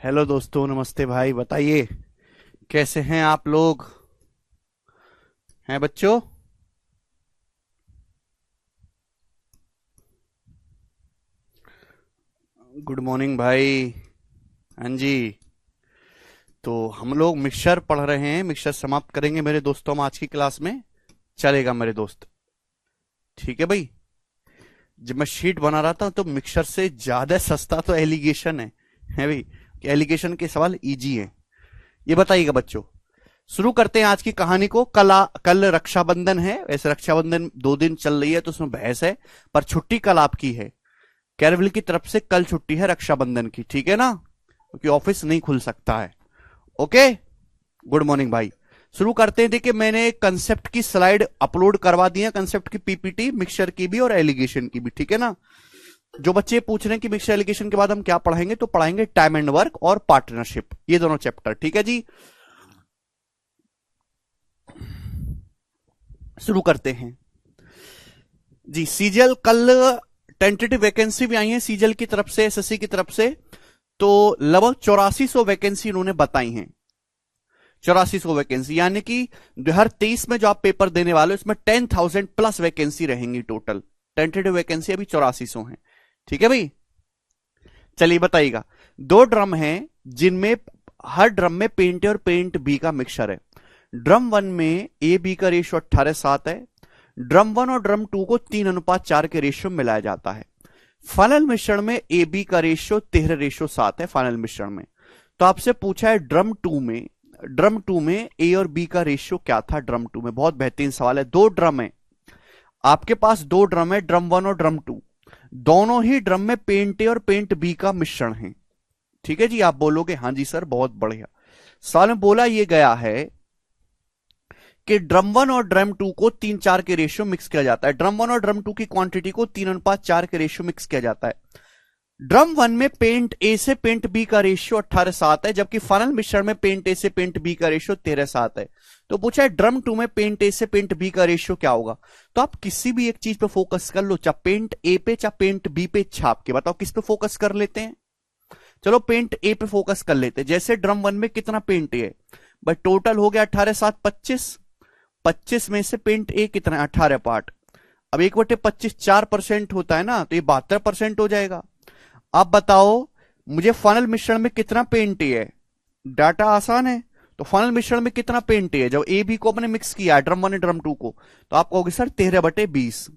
Hello दोस्तों, नमस्ते भाई। बताइए कैसे हैं आप लोग? हैं बच्चों? गुड मॉर्निंग भाई। हाँ जी। तो हम लोग मिक्सचर पढ़ रहे हैं, मिक्सचर समाप्त करेंगे मेरे दोस्तों हम आज की क्लास में। चलेगा मेरे दोस्त? ठीक है भाई। जब मैं शीट बना रहा था तो मिक्सचर से ज्यादा सस्ता तो एलिगेशन है भाई। कि एलिगेशन के सवाल इजी हैं। ये बताइएगा बच्चों। शुरू करते हैं आज की कहानी को। कल रक्षाबंधन है। वैसे रक्षाबंधन 2 दिन चल रही है तो उसमें बहस है, पर छुट्टी कल आपकी है। कैरविल की तरफ से कल छुट्टी है रक्षाबंधन की, ठीक है ना? क्योंकि ऑफिस नहीं खुल सकता है। ओके। गुड मॉर्निंग भाई। शुरू करते हैं। देखिए, मैंने कंसेप्ट की स्लाइड अपलोड करवा दी है, कंसेप्ट की पीपीटी, मिक्सचर की भी और एलिगेशन की भी, ठीक है ना? जो बच्चे पूछ रहे हैं कि मिक्सचर एलिगेशन के बाद हम क्या पढ़ाएंगे, तो पढ़ाएंगे टाइम एंड वर्क और पार्टनरशिप, ये दोनों चैप्टर, ठीक है जी। शुरू करते हैं जी। सीजल कल टेंटेटिव वैकेंसी भी आई है सीजल की तरफ से, एसएससी की तरफ से। तो लगभग 8400 वैकेंसी इन्होंने बताई हैं। 8400 वैकेंसी यानी कि 2023 में जो आप पेपर देने वाले हो इसमें 10,000 प्लस वैकेंसी रहेंगी टोटल। टेंटेटिव वैकेंसी अभी 8400 है, ठीक है भाई। चलिए बताइएगा। 2 ड्रम हैं जिनमें हर ड्रम में पेंट ए और पेंट बी का मिक्सचर है। ड्रम 1 में ए बी का रेशियो 18:7 है। ड्रम 1 और ड्रम 2 को 3:4 के रेशियो में मिलाया जाता है। फाइनल मिश्रण में ए बी का रेशियो 13:7 है फाइनल मिश्रण में। तो आपसे पूछा है ड्रम 2 में ए और बी का रेशियो क्या था ड्रम 2 में। बहुत बेहतरीन सवाल है। 2 ड्रम है आपके पास, 2 ड्रम है, ड्रम 1 और ड्रम 2। दोनों ही ड्रम में पेंट ए और पेंट बी का मिश्रण है, ठीक है जी। आप बोलोगे हाँ जी सर, बहुत बढ़िया। सवाल में बोला यह गया है कि ड्रम 1 और ड्रम 2 को 3:4 के रेशियो मिक्स किया जाता है। ड्रम 1 और ड्रम 2 की क्वांटिटी को 3:4 के रेशियो मिक्स किया जाता है। ड्रम 1 में पेंट ए से पेंट बी का रेशियो 18:7 है, जबकि फाइनल मिश्रण में पेंट ए से पेंट बी का रेशियो 13:7 है। तो पूछा है ड्रम 2 में पेंट ए से पेंट बी का रेशियो क्या होगा। तो आप किसी भी एक चीज पे फोकस कर लो, चाहे पेंट ए पे चाहे पेंट बी पे, छाप के बताओ किस पे फोकस कर लेते हैं। चलो पेंट ए पे फोकस कर लेते हैं। जैसे ड्रम 1 में कितना पेंट ए है भाई, टोटल हो गया 18:7 25। 25 में से पेंट ए कितना है 18 पार्ट। अब 1/25 4% होता है ना, तो ये 72% हो जाएगा। अब बताओ मुझे फाइनल मिश्रण में कितना पेंट ए है। डाटा आसान है। तो फाइनल मिश्रण में कितना पेंट ए है, जब ए बी को अपने मिक्स किया ड्रम 1 और ड्रम 2 को, तो आप कहोगे सर 13/20।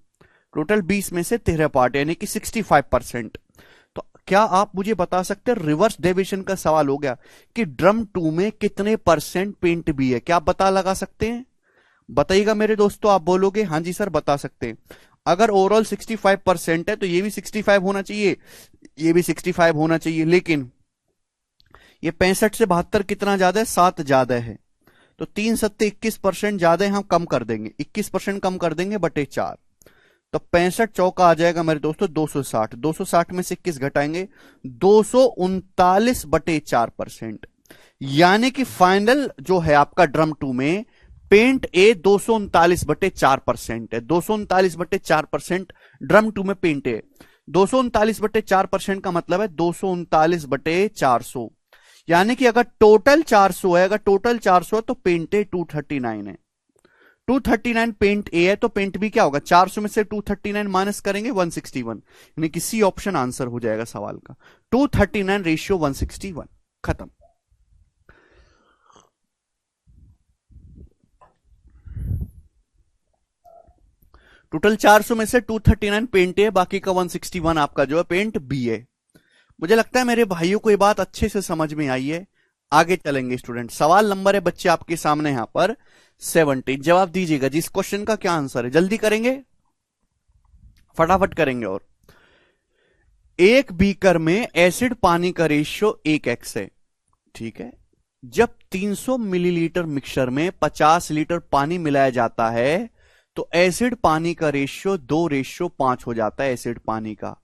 टोटल 20 में से 13 पार्ट यानी कि 65%। तो क्या आप मुझे बता सकते हैं, रिवर्स डेविएशन का सवाल हो गया कि ड्रम 2 में कितने परसेंट पेंट बी है, क्या आप पता लगा सकते हैं? बताइएगा मेरे दोस्तों। आप बोलोगे हाँ जी सर बता सकते हैं। अगर ओवरऑल 65% है तो ये भी 65 होना चाहिए, ये भी 65 होना चाहिए, लेकिन ये 65 से 72 कितना ज्यादा है, 7 ज्यादा है। तो 3 7 21% ज्यादा है, हम कम कर देंगे, 21% कम कर देंगे बटे 4। तो 65 चौका आ जाएगा मेरे दोस्तों 260। 260 में से 21 घटाएंगे 239/4%। यानी कि फाइनल जो है आपका ड्रम 2 में पेंट ए 239/4% है। 239/4% ड्रम 2 में पेंट ए। 239/4% का मतलब है 239/400। यानी कि अगर टोटल 400 है, अगर टोटल 400 है तो पेंट ए 239 है। 239 पेंट ए है तो पेंट बी क्या होगा, 400 में से 239 माइनस करेंगे 161, यानी कि सी ऑप्शन आंसर हो जाएगा सवाल का। 239 रेशियो 161। खत्म। टोटल 400 में से 239 पेंट है, बाकी का 161 आपका जो है पेंट बी है। मुझे लगता है मेरे भाइयों को ये बात अच्छे से समझ में आई है। आगे चलेंगे स्टूडेंट। सवाल नंबर है बच्चे आपके सामने यहां पर 17। जवाब दीजिएगा जी, इस क्वेश्चन का क्या आंसर है, जल्दी करेंगे, फटाफट करेंगे। और एक बीकर में एसिड पानी का रेशियो 1x है, ठीक है। जब 300 मिलीलीटर मिक्सचर में 50 लीटर पानी मिलाया जाता है तो एसिड पानी का रेशियो 2:5 हो जाता है एसिड पानी का।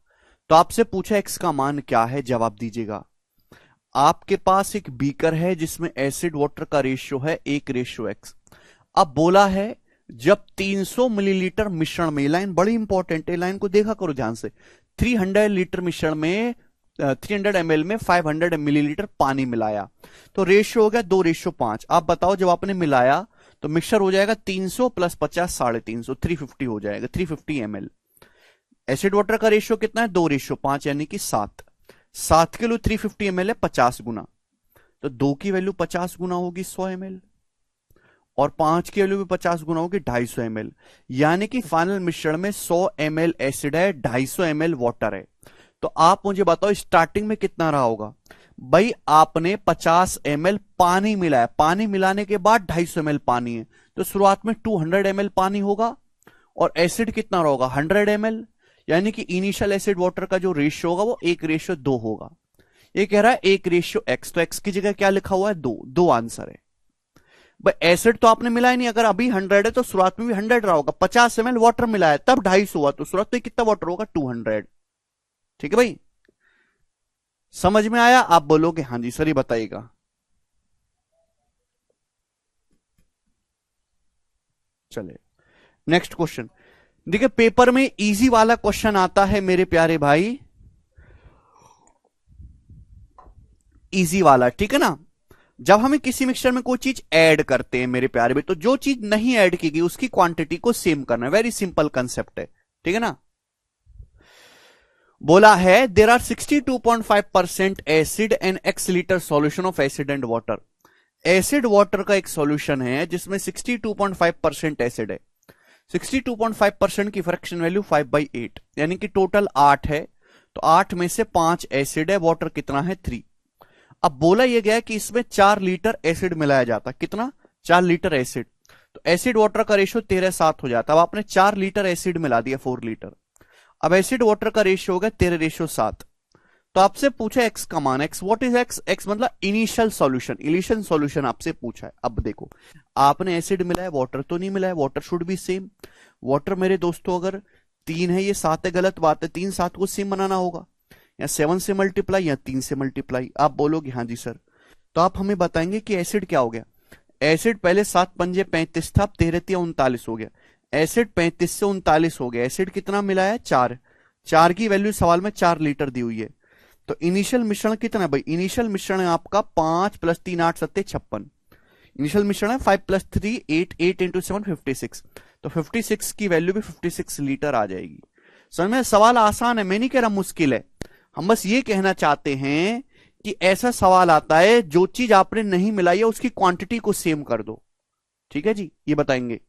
तो आपसे पूछा एक्स का मान क्या है, जवाब दीजिएगा। आपके पास एक बीकर है जिसमें एसिड वाटर का रेशियो है 1:x। अब बोला है जब 300 मिलीलीटर मिश्रण में, लाइन बड़ी इंपॉर्टेंट है, लाइन को देखा करो ध्यान से। 300 लीटर मिश्रण में 300 ml में 500 मिलीलीटर पानी मिलाया, तो रेशियो हो गया 2:5। आप बताओ जब आपने मिलाया तो मिक्सचर हो जाएगा 300 प्लस 50 350, 350 हो जाएगा, 350 ml। एसिड वाटर का रेशियो कितना है 2:5 यानी कि 7। 7 किलो 350 ml है 50 गुना, तो 2 की वैल्यू 50 गुना होगी 100 ml, और 5 की वैल्यू भी 50 गुना होगी 250 ml। यानी कि फाइनल मिश्रण में 100 ml एसिड है, 250 ml वाटर है। तो आप मुझे बताओ स्टार्टिंग में कितना रहा होगा। भाई आपने 50 ml पानी मिलाया, पानी मिलाने के बाद 250 ml पानी है, तो शुरुआत में 200 ml पानी होगा, और एसिड कितना होगा 100 ml, यानी कि इनिशियल एसिड वाटर का जो रेशियो होगा वो 1:2 होगा। ये कह रहा है 1:x, तो x की जगह क्या लिखा हुआ है 2, 2 आंसर है। भाई एसिड तो आपने मिलाया नहीं, अगर अभी 100 है तो शुरुआत में भी 100 रहा होगा, 50 ml वाटर मिलाया तब 250 हुआ, तो शुरुआत में कितना वाटर होगा 200। ठीक है भाई, समझ में आया? आप बोलोगे हाँ जी सर, ये बताइएगा। चले नेक्स्ट क्वेश्चन। देखिए पेपर में इजी वाला क्वेश्चन आता है मेरे प्यारे भाई, इजी वाला, ठीक है ना। जब हमें किसी मिक्सचर में कोई चीज ऐड करते हैं मेरे प्यारे भाई, तो जो चीज नहीं ऐड की गई उसकी क्वांटिटी को सेम करना है, वेरी सिंपल कंसेप्ट है, ठीक है ना। बोला है there are 62.5% acid and x litre solution of acid and water. Acid water का एक सॉल्यूशन है जिसमें 62.5% एसिड है, 62.5% की फ्रैक्शन वैल्यू 5/8, यानी कि टोटल 8 है, तो 8 में से 5 एसिड है, वाटर कितना है 3। अब बोला यह गया कि इसमें 4 लीटर एसिड मिलाया जाता, कितना 4 लीटर एसिड, तो एसिड वाटर का रेशियो 13:7 हो जाता। अब आपने 4 लीटर एसिड मिला दिया 4 लीटर, अब एसिड वाटर का रेशियो हो गया 13:7। तो आपसे पूछा एक्स का मान, x what is x, x मतलब इनिशियल सॉल्यूशन, इनिशियल सॉल्यूशन आपसे पूछा है। अब देखो आपने एसिड मिलाया, वाटर तो नहीं मिलाया, water should be same. Water मेरे दोस्तों अगर 3 है, ये 7 है, गलत बात है, 3 7 को सेम बनाना होगा, या 7 से मल्टीप्लाई या 3 से मल्टीप्लाई। आप बोलोगे हाँ जी सर, तो आप हमें बताएंगे कि एसिड क्या हो गया। एसिड पहले 7 पंजे 35 था, 13 39 हो गया, एसिड 35 से 39 हो गया। एसिड कितना मिला है 4, 4 की वैल्यू सवाल में 4 लीटर दी हुई है। तो इनिशियल मिश्रण कितना भाई, इनिशियल मिश्रण है आपका 5 + 3 8 7 56, इनिशियल मिश्रण है 5 + 3 8, 8 × 7 56, तो 56 की वैल्यू भी 56 लीटर आ जाएगी। समझ में? सवाल आसान है, मैं नहीं कह रहा मुश्किल है, हम बस ये कहना चाहते हैं कि ऐसा सवाल आता है जो चीज आपने नहीं मिलाई है उसकी क्वांटिटी को सेम कर दो। ठीक है जी, ये बताएंगे।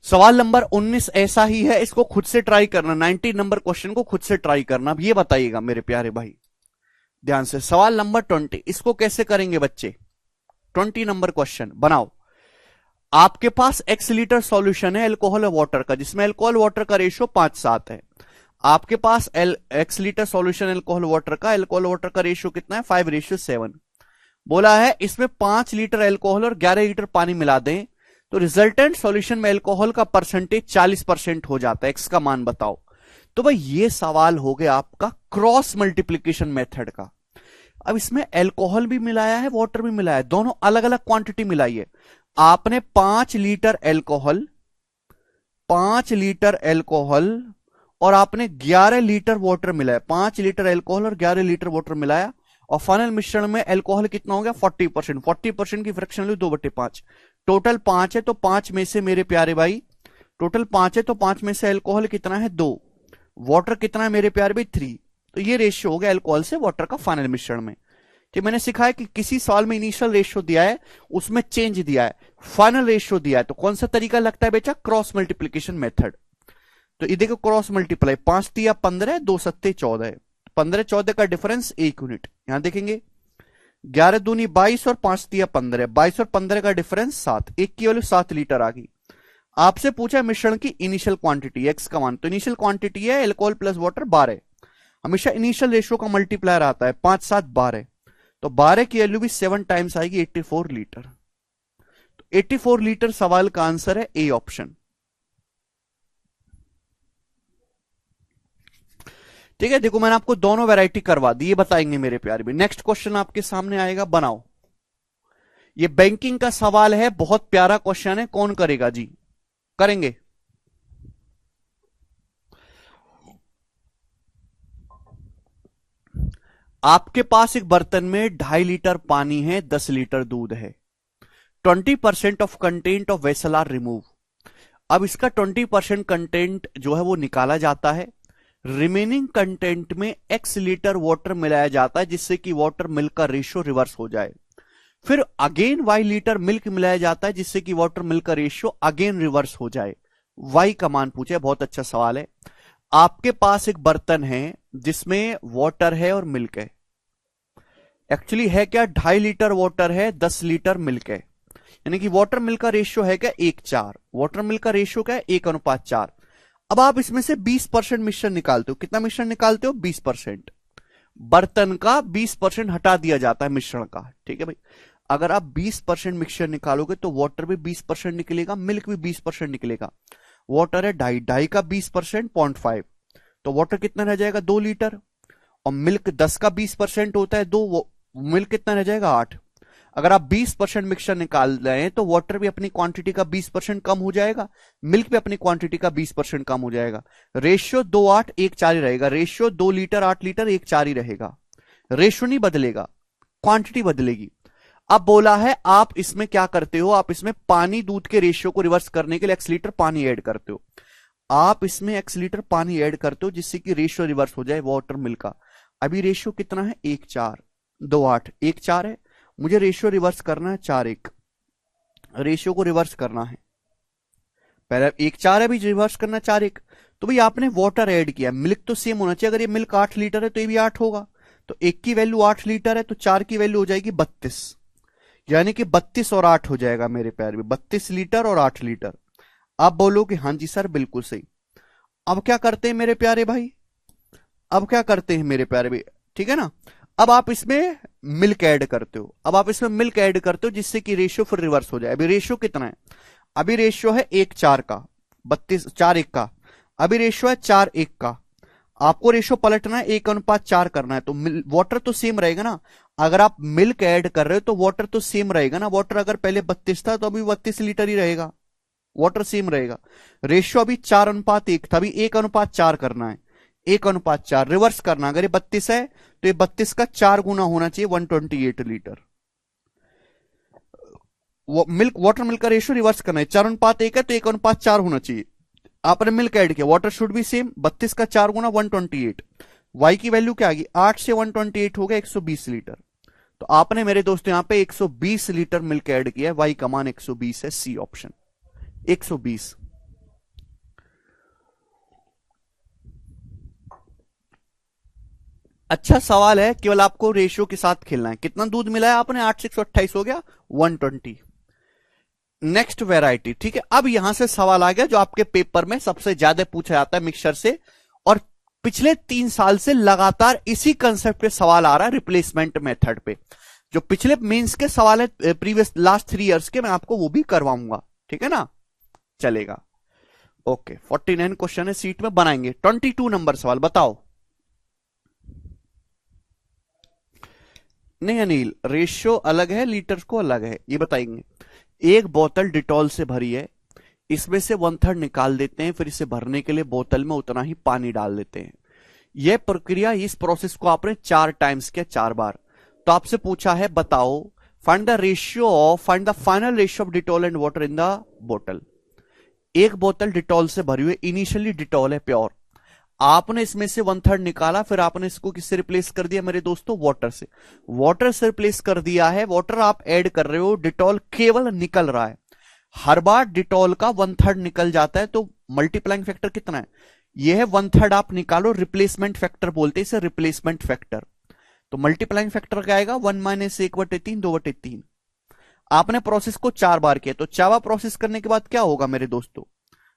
सवाल नंबर 19 ऐसा ही है, इसको खुद से ट्राई करना, 19 नंबर क्वेश्चन को खुद से ट्राई करना। अब ये बताइएगा मेरे प्यारे भाई ध्यान से, सवाल नंबर 20 इसको कैसे करेंगे बच्चे। 20 नंबर क्वेश्चन बनाओ। आपके पास x लीटर सॉल्यूशन है एल्कोहल और वाटर का, जिसमें एल्कोहल वाटर का रेशियो 5:7 है। आपके पास x litre solution alcohol water का, एल्कोहल वाटर का रेशियो कितना है 5:7। बोला है इसमें 5 लीटर एल्कोहल और 11 लीटर पानी मिला दें तो रिजल्टेंट सॉल्यूशन में एल्कोहल का परसेंटेज 40% हो जाता है, x का मान बताओ। तो भाई ये सवाल हो गया आपका क्रॉस मल्टीप्लीकेशन मेथड का। अब इसमें एल्कोहल भी मिलाया है, वाटर भी मिलाया है, दोनों अलग अलग क्वांटिटी मिलाई है। आपने 5 लीटर एल्कोहल, 5 लीटर एल्कोहल और आपने 11 लीटर वाटर मिलाया, 5 लीटर एल्कोहल और 11 लीटर वाटर मिलाया, और फाइनल मिश्रण में एल्कोहल कितना हो गया 40%, 40% की फ्रैक्शन वैल्यू 2/5, टोटल 5 है, तो 5 में से मेरे प्यारे भाई टोटल 5 है, तो 5 में से एल्कोहल कितना है 2, वाटर कितना है मेरे प्यारे भाई 3। तो ये रेशियो हो गया एल्कोहल से वाटर का फाइनल मिश्रण में। कि मैंने सिखाया कि किसी सवाल में इनिशियल रेशियो दिया है, उसमें चेंज दिया है, फाइनल रेशियो दिया है, तो कौन सा तरीका लगता है बेटा, क्रॉस मल्टीप्लीकेशन मेथड। तो ये देखो क्रॉस मल्टीप्लाई, 5 × 15 2 × 7 14, 15 14 का डिफरेंस 1 यूनिट। यहां देखेंगे 11 दूनी 22 और 5 × 15, 22 और 15 का डिफरेंस 7, 1 की वैल्यू 7 लीटर आ गई। आपसे पूछा मिश्रण की इनिशियल क्वांटिटी एक्स का मान, तो इनिशियल क्वांटिटी है एल्कोहल प्लस वाटर 12, हमेशा इनिशियल रेशियो का मल्टीप्लायर आता है 5 7 12, तो 12 की वैल्यू भी 7 टाइम्स आएगी 84 लीटर। तो 84 लीटर सवाल का आंसर है ए ऑप्शन। ठीक है, देखो मैंने आपको दोनों वैरायटी करवा दी, ये बताएंगे मेरे प्यारे भी। नेक्स्ट क्वेश्चन आपके सामने आएगा, बनाओ। ये बैंकिंग का सवाल है, बहुत प्यारा क्वेश्चन है, कौन करेगा जी? करेंगे? आपके पास एक बर्तन में 2.5 लीटर पानी है, 10 लीटर दूध है। 20% of content of vessel are remove. अब इसका 20% कंटेंट जो है वो निकाला जाता है। रिमेनिंग कंटेंट में x लीटर वाटर मिलाया जाता है, जिससे कि वाटर मिल्क का रेशियो रिवर्स हो जाए। फिर अगेन y लीटर मिल्क मिलाया जाता है, जिससे कि वाटर मिल्क का रेशियो अगेन रिवर्स हो जाए। y का मान पूछे, बहुत अच्छा सवाल है। आपके पास एक बर्तन है जिसमें वाटर है और मिल्क है। एक्चुअली है क्या, 2.5 लीटर वाटर है, 10 लीटर मिल्क है, यानी कि वाटर मिल्क का रेशियो है क्या, 1:4। वाटर मिल्क का रेशियो क्या है, 1:4। अब आप इसमें से 20% मिश्रण निकालते हो। कितना मिश्रण निकालते हो, 20%। बर्तन का 20% हटा दिया जाता है मिश्रण का, ठीक है भाई। अगर आप 20% मिक्सचर निकालोगे तो वाटर भी 20% निकलेगा, मिल्क भी 20% निकलेगा। वाटर है 2.5 का 20% 0.5, तो वाटर कितना रह जाएगा, 2 लीटर। और मिल्क 10 का 20% होता है 2, मिल्क कितना रह जाएगा, 8। अगर आप 20% मिक्सचर निकाल रहे हैं तो वाटर भी अपनी क्वांटिटी का 20% कम हो जाएगा, मिल्क भी अपनी क्वांटिटी का 20% कम हो जाएगा। रेशियो 2, 8, 1, 4 ही रहेगा। रेशियो 2 लीटर 8 लीटर 1, 4 ही रहेगा। रेशियो नहीं बदलेगा, क्वांटिटी बदलेगी। अब बोला है आप इसमें क्या करते हो, आप इसमें पानी दूध के रेशियो को रिवर्स करने के लिए x लीटर पानी ऐड करते हो। आप इसमें x लीटर पानी ऐड करते हो जिससे कि रेशियो रिवर्स हो जाए वाटर मिल्क का। अभी रेशियो कितना है, 1:4, 2:8, 1:4 है। मुझे रेशियो रिवर्स करना है 4:1। रेशियो को रिवर्स करना है, पहले 1:4 है, भी रिवर्स करना 4:1। तो भाई आपने वाटर ऐड किया, मिल्क तो सेम होना चाहिए। अगर ये मिल्क 8 लीटर है तो ये भी 8 होगा। तो 1 की वैल्यू 8 लीटर है, तो 4 की वैल्यू हो जाएगी 32, यानी कि 32 और 8 हो जाएगा मेरे प्यारे भी, 32 लीटर और 8 लीटर। आप बोलो कि हाँ जी सर बिल्कुल सही। अब क्या करते हैं मेरे प्यारे भाई, अब क्या करते हैं मेरे प्यारे भाई, ठीक है ना। अब आप इसमें मिल्क ऐड करते हो, अब आप इसमें मिल्क ऐड करते हो जिससे कि रेशियो फिर रिवर्स हो जाए। अभी रेशियो कितना है, अभी रेशियो है 1:4 का, 32 4:1 का। अभी रेशियो है 4:1 का। आपको रेशियो पलटना है, 1:4 करना है। तो वाटर तो सेम रहेगा ना। अगर आप मिल्क ऐड कर रहे हो तो वाटर तो सेम रहेगा ना। वाटर अगर पहले 32 था तो अभी 32 लीटर ही रहेगा, वाटर सेम रहेगा। रेशियो अभी 4:1 था, अभी 1:4 करना है। 1:4 रिवर्स करना, अगर ये 32 है तो ये 32 का 4 गुना होना चाहिए, 128 लीटर। मिल्क वाटर मिल्क का रेशियो रिवर्स करना है, 4:1 है तो 1:4 होना चाहिए। आपने मिल्क ऐड किया, वाटर शुड भी सेम, 32 का 4 गुना 128। वाई की वैल्यू क्या आ गई, 8 से 128 हो गया 120 लीटर। तो आपने मेरे दोस्तों यहां पे 120 लीटर मिल्क ऐड किया है, वाई का मान 120 है, सी ऑप्शन 120। अच्छा सवाल है, केवल आपको रेशियो के साथ खेलना है। कितना दूध मिलाया आपने, 8 से 128 हो गया 120। नेक्स्ट वेराइटी, ठीक है। अब यहां से सवाल आ गया जो आपके पेपर में सबसे ज्यादा पूछा जाता है मिक्सचर से, और पिछले 3 साल से लगातार इसी कंसेप्ट पे सवाल आ रहा है, रिप्लेसमेंट मेथड पे। जो पिछले मेंस के सवाल है प्रीवियस लास्ट 3 इयर्स के, मैं आपको वो भी करवाऊंगा, ठीक है ना, चलेगा। ओके 49 क्वेश्चन है, सीट में बनाएंगे। 22 नंबर सवाल बताओ। नहीं अनिल, रेशियो अलग है, लीटर को अलग है, ये बताएंगे। एक बोतल डिटॉल से भरी है, इसमें से 1/3 निकाल देते हैं, फिर इसे भरने के लिए बोतल में उतना ही पानी डाल देते हैं। यह प्रक्रिया, इस प्रोसेस को आपने 4 टाइम्स किया, 4 बार। तो आपसे पूछा है बताओ, find the final ratio of Dettol and water in the बोतल। एक बोतल डिटॉल से भरी हुई, इनिशियली डिटॉल है प्योर, आपने इसमें से 1/3 निकाला, फिर आपने इसको किससे रिप्लेस कर दिया मेरे दोस्तों, वाटर से। वाटर से रिप्लेस कर दिया है, वाटर आप ऐड कर रहे हो, डिटॉल केवल निकल रहा है। हर बार डिटॉल का 1/3 निकल जाता है, तो मल्टीप्लाइंग फैक्टर कितना है, यह है 1/3 आप निकालो, रिप्लेसमेंट फैक्टर बोलते हैं इसे, रिप्लेसमेंट फैक्टर। तो मल्टीप्लाइंग फैक्टर क्या आएगा, 1 - 1/3, 2/3। आपने प्रोसेस को 4 बार किया, तो 4 बार प्रोसेस करने के बाद क्या होगा मेरे दोस्तों,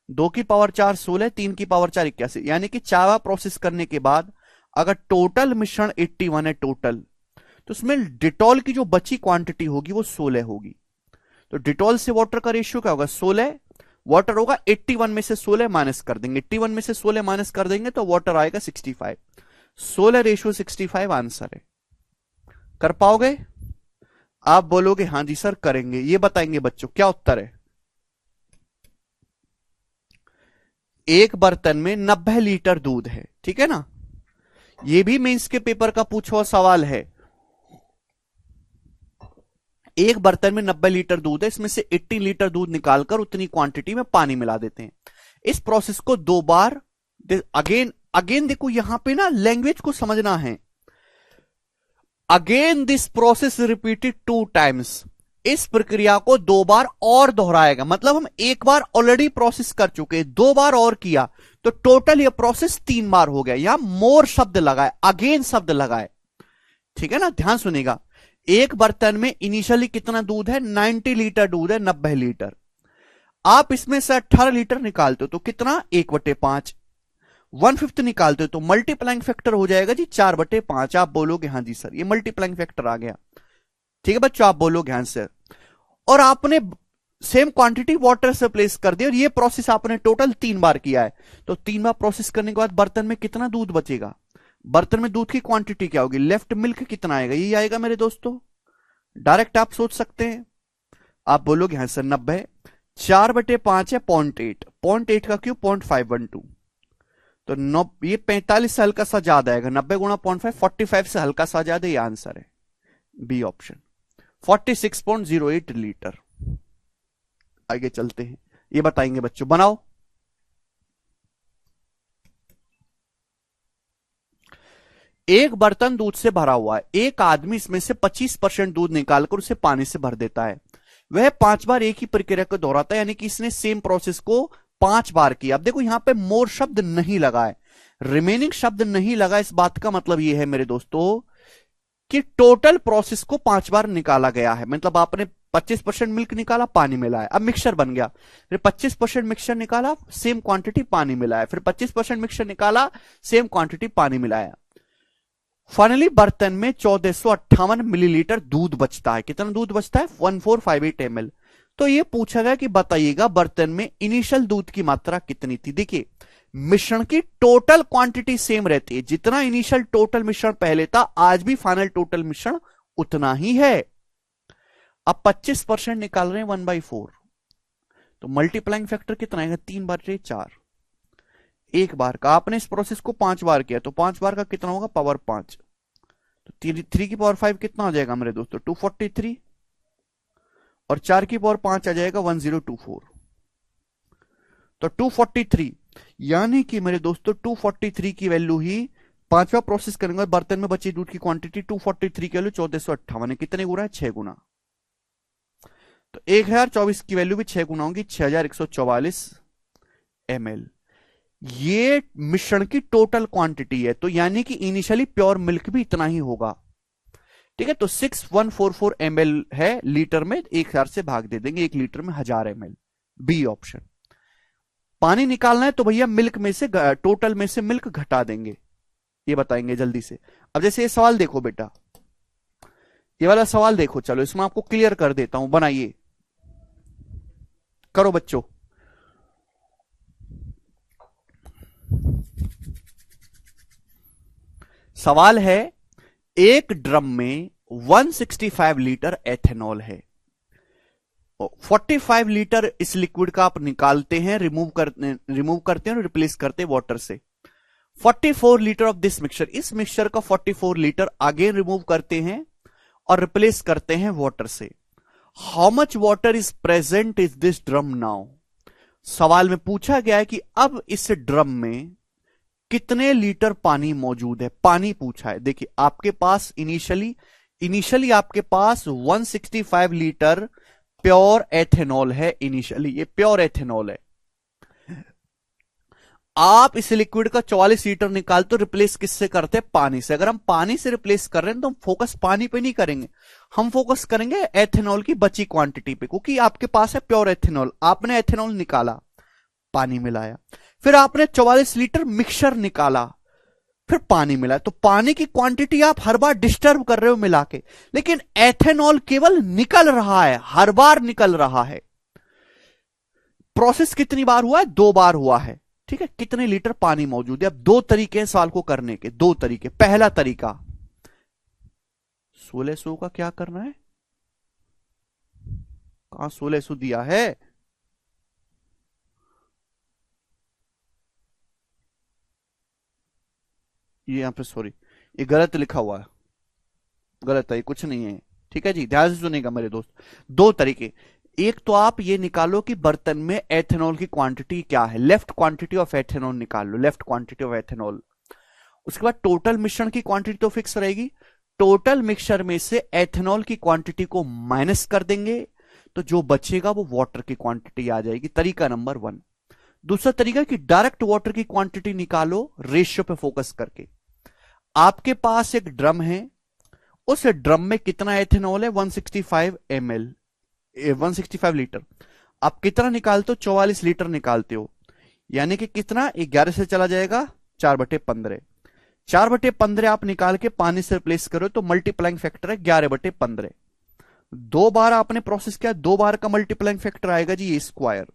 2 की पावर 4 16, 3 की पावर 4 81, यानी कि 4 बार प्रोसेस करने के बाद अगर टोटल मिश्रण 81 है टोटल, तो उसमें डिटॉल की जो बची क्वांटिटी होगी वो 16 होगी। तो डिटॉल से वाटर का रेशियो क्या होगा, 16, वाटर होगा 81 में से 16 माइनस कर देंगे, 81 में से 16 माइनस कर देंगे तो वाटर आएगा 65। 16 रेशियो 65 आंसर है। कर पाओगे? आप बोलोगे हाँ जी सर करेंगे, ये बताएंगे बच्चों क्या उत्तर है। एक बर्तन में 90 लीटर दूध है, ठीक है ना, ये भी मेंस के पेपर का पूछा हुआ सवाल है। एक बर्तन में 90 लीटर दूध है, इसमें से 18 लीटर दूध निकालकर उतनी क्वांटिटी में पानी मिला देते हैं। इस प्रोसेस को 2 बार, अगेन अगेन देखो यहां पे ना लैंग्वेज को समझना है। Again this process repeated 2 times, इस प्रक्रिया को 2 बार और दोहराएगा, मतलब हम एक बार ऑलरेडी प्रोसेस कर चुके हैं, 2 बार और किया तो टोटल ये प्रोसेस 3 बार हो गया। यहां मोर शब्द लगाए, अगेन शब्द लगाए, ठीक है ना, ध्यान सुनेगा। एक बर्तन में इनिशियली कितना दूध है, 90 लीटर दूध है, 90 लीटर। आप इसमें से 18 लीटर निकालते हो तो कितना, 1/5। 1/5 निकालते हो तो मल्टीप्लाइंग फैक्टर हो जाएगा जी 4/5। आप बोलोगे हाँ जी सर, ये मल्टीप्लाइंग फैक्टर आ गया, ठीक है बच्चों, आप बोलोगे आंसर। और आपने सेम क्वांटिटी वाटर से प्लेस कर दी और ये प्रोसेस आपने टोटल 3 बार किया है, तो 3 बार प्रोसेस करने के बाद बर्तन में कितना दूध बचेगा, बर्तन में दूध की क्वांटिटी क्या होगी, लेफ्ट मिल्क कितना आएगा, ये आएगा मेरे दोस्तों। डायरेक्ट आप सोच सकते हैं, आप बोलोगे हाँ सर 90, 4/5 है 0.8, 0.8 का क्यों 0.512, तो ये 45 से हल्का सा ज्यादा आएगा, 90 गुणा 0.5 45 से हल्का सा ज्यादा, ये आंसर है बी ऑप्शन, 46.08 लीटर। आगे चलते हैं, ये बताएंगे बच्चों, बनाओ। एक बर्तन दूध से भरा हुआ है, एक आदमी इसमें से 25% दूध निकालकर उसे पानी से भर देता है। वह 5 बार एक ही प्रक्रिया को दोहराता है, यानी कि इसने सेम प्रोसेस को 5 बार किया। अब देखो यहां पे मोर शब्द नहीं लगा है, रिमेनिंग शब्द नहीं लगा, इस बात का मतलब यह है मेरे दोस्तों कि टोटल प्रोसेस को 5 बार निकाला गया है। मतलब आपने 25% मिल्क निकाला, पानी मिला है, अब मिक्सचर बन गया, फिर 25% मिक्सचर निकाला, सेम क्वांटिटी पानी मिलाया, फिर 25% मिक्सचर निकाला, सेम क्वांटिटी पानी मिलाया। फाइनली बर्तन में 1458 मिलीलीटर दूध बचता है। कितना दूध बचता है, 1458 ml। तो ये पूछा गया कि बताइएगा बर्तन में इनिशियल दूध की मात्रा कितनी थी। देखिए मिश्रण की टोटल क्वांटिटी सेम रहती है, जितना इनिशियल टोटल मिश्रण पहले था आज भी फाइनल टोटल मिश्रण उतना ही है। अब 25% निकाल रहे हैं 1/4, तो मल्टीप्लाइंग फैक्टर कितना आएगा, 3/4। एक बार का आपने इस प्रोसेस को 5 बार किया तो 5 बार का कितना होगा, पावर 5, तो 3 की पावर 5 कितना आ जाएगा मेरे दोस्तों, 243, और 4 की पावर 5 आ जाएगा 1024, तो 243, यानी कि मेरे दोस्तों 243 की वैल्यू ही 5वां प्रोसेस करेंगे, बर्तन में बची दूध की क्वांटिटी 243 की वैल्यू 1458 है, कितने गुना है, 6 गुना। तो 1024 की वैल्यू भी 6 गुना होगी, 6144 ml। ये मिश्रण की टोटल क्वांटिटी है, तो यानी कि इनिशियली प्योर मिल्क भी इतना ही होगा, ठीक है। तो 6144 ml है लीटर में, 1000 से भाग दे देंगे, 1 लीटर में 1000 ml, बी ऑप्शन। पानी निकालना है तो भैया मिल्क में से, टोटल में से मिल्क घटा देंगे, ये बताएंगे जल्दी से। अब जैसे ये सवाल देखो बेटा, ये वाला सवाल देखो, चलो इसमें आपको क्लियर कर देता हूं, बनाइए, करो बच्चों। सवाल है, एक ड्रम में 165 लीटर एथेनॉल है, 45 लीटर इस लिक्विड का आप निकालते हैं, रिमूव करते हैं और रिप्लेस करते हैं वाटर से। 44 लीटर ऑफ दिस मिक्सचर, इस मिक्सचर का 44 लीटर अगेन रिमूव करते हैं और रिप्लेस करते हैं वाटर से। How much water is present is this drum now. सवाल में पूछा गया है कि अब इस ड्रम में कितने लीटर पानी मौजूद है, पानी पूछा है। देखिए आपके पास इनिशियली आपके पास 165 लीटर प्योर एथेनॉल है, इनिशियली ये प्योर एथेनॉल है। आप इस लिक्विड का 44 लीटर निकालते हो, रिप्लेस किससे करते हैं, पानी से। अगर हम पानी से रिप्लेस कर रहे हैं तो हम फोकस पानी पे नहीं करेंगे, हम फोकस करेंगे एथेनॉल की बची क्वांटिटी पे, क्योंकि आपके पास है प्योर एथेनॉल। आपने एथेनॉल निकाला, पानी मिलाया, फिर आपने 44 लीटर मिक्सचर निकाला, फिर पानी मिला, तो पानी की क्वांटिटी आप हर बार डिस्टर्ब कर रहे हो मिला के, लेकिन एथेनॉल केवल निकल रहा है, हर बार निकल रहा है। प्रोसेस कितनी बार हुआ है, 2 बार हुआ है, ठीक है। कितने लीटर पानी मौजूद है। अब 2 तरीके हैं सवाल को करने के, 2 तरीके। पहला तरीका 1600 का क्या करना है, कहां 1600 दिया है? ये यहां पे सॉरी, ये गलत लिखा हुआ है, गलत है, कुछ नहीं है। ठीक है जी, ध्यान से सुनेगा मेरे दोस्त। दो तरीके, एक तो आप ये निकालो कि बर्तन में एथेनॉल की क्वांटिटी क्या है, लेफ्ट क्वांटिटी ऑफ एथेनॉल निकाल लो, लेफ्ट क्वांटिटी ऑफ एथेनॉल। उसके बाद टोटल मिश्रण की क्वांटिटी तो फिक्स रहेगी, टोटल मिक्सचर में से एथेनॉल की क्वांटिटी को माइनस कर देंगे, तो जो बचेगा वो वाटर की क्वांटिटी आ जाएगी। तरीका नंबर 1। दूसरा तरीका कि डायरेक्ट वाटर की क्वांटिटी निकालो रेशियो पे फोकस करके। आपके पास एक ड्रम है, उस ड्रम में कितना एथेनॉल है? 165 ml, 165 लीटर। आप कितना निकालते हो? 44 लीटर निकालते हो, यानी कि कितना? 11 से चला जाएगा 4/15। 4/15 आप निकाल के पानी से रिप्लेस करो तो मल्टीप्लाइंग फैक्टर है 11/15। 2 बार आपने प्रोसेस किया, 2 बार का मल्टीप्लाइंग फैक्टर आएगा जी ये स्क्वायर,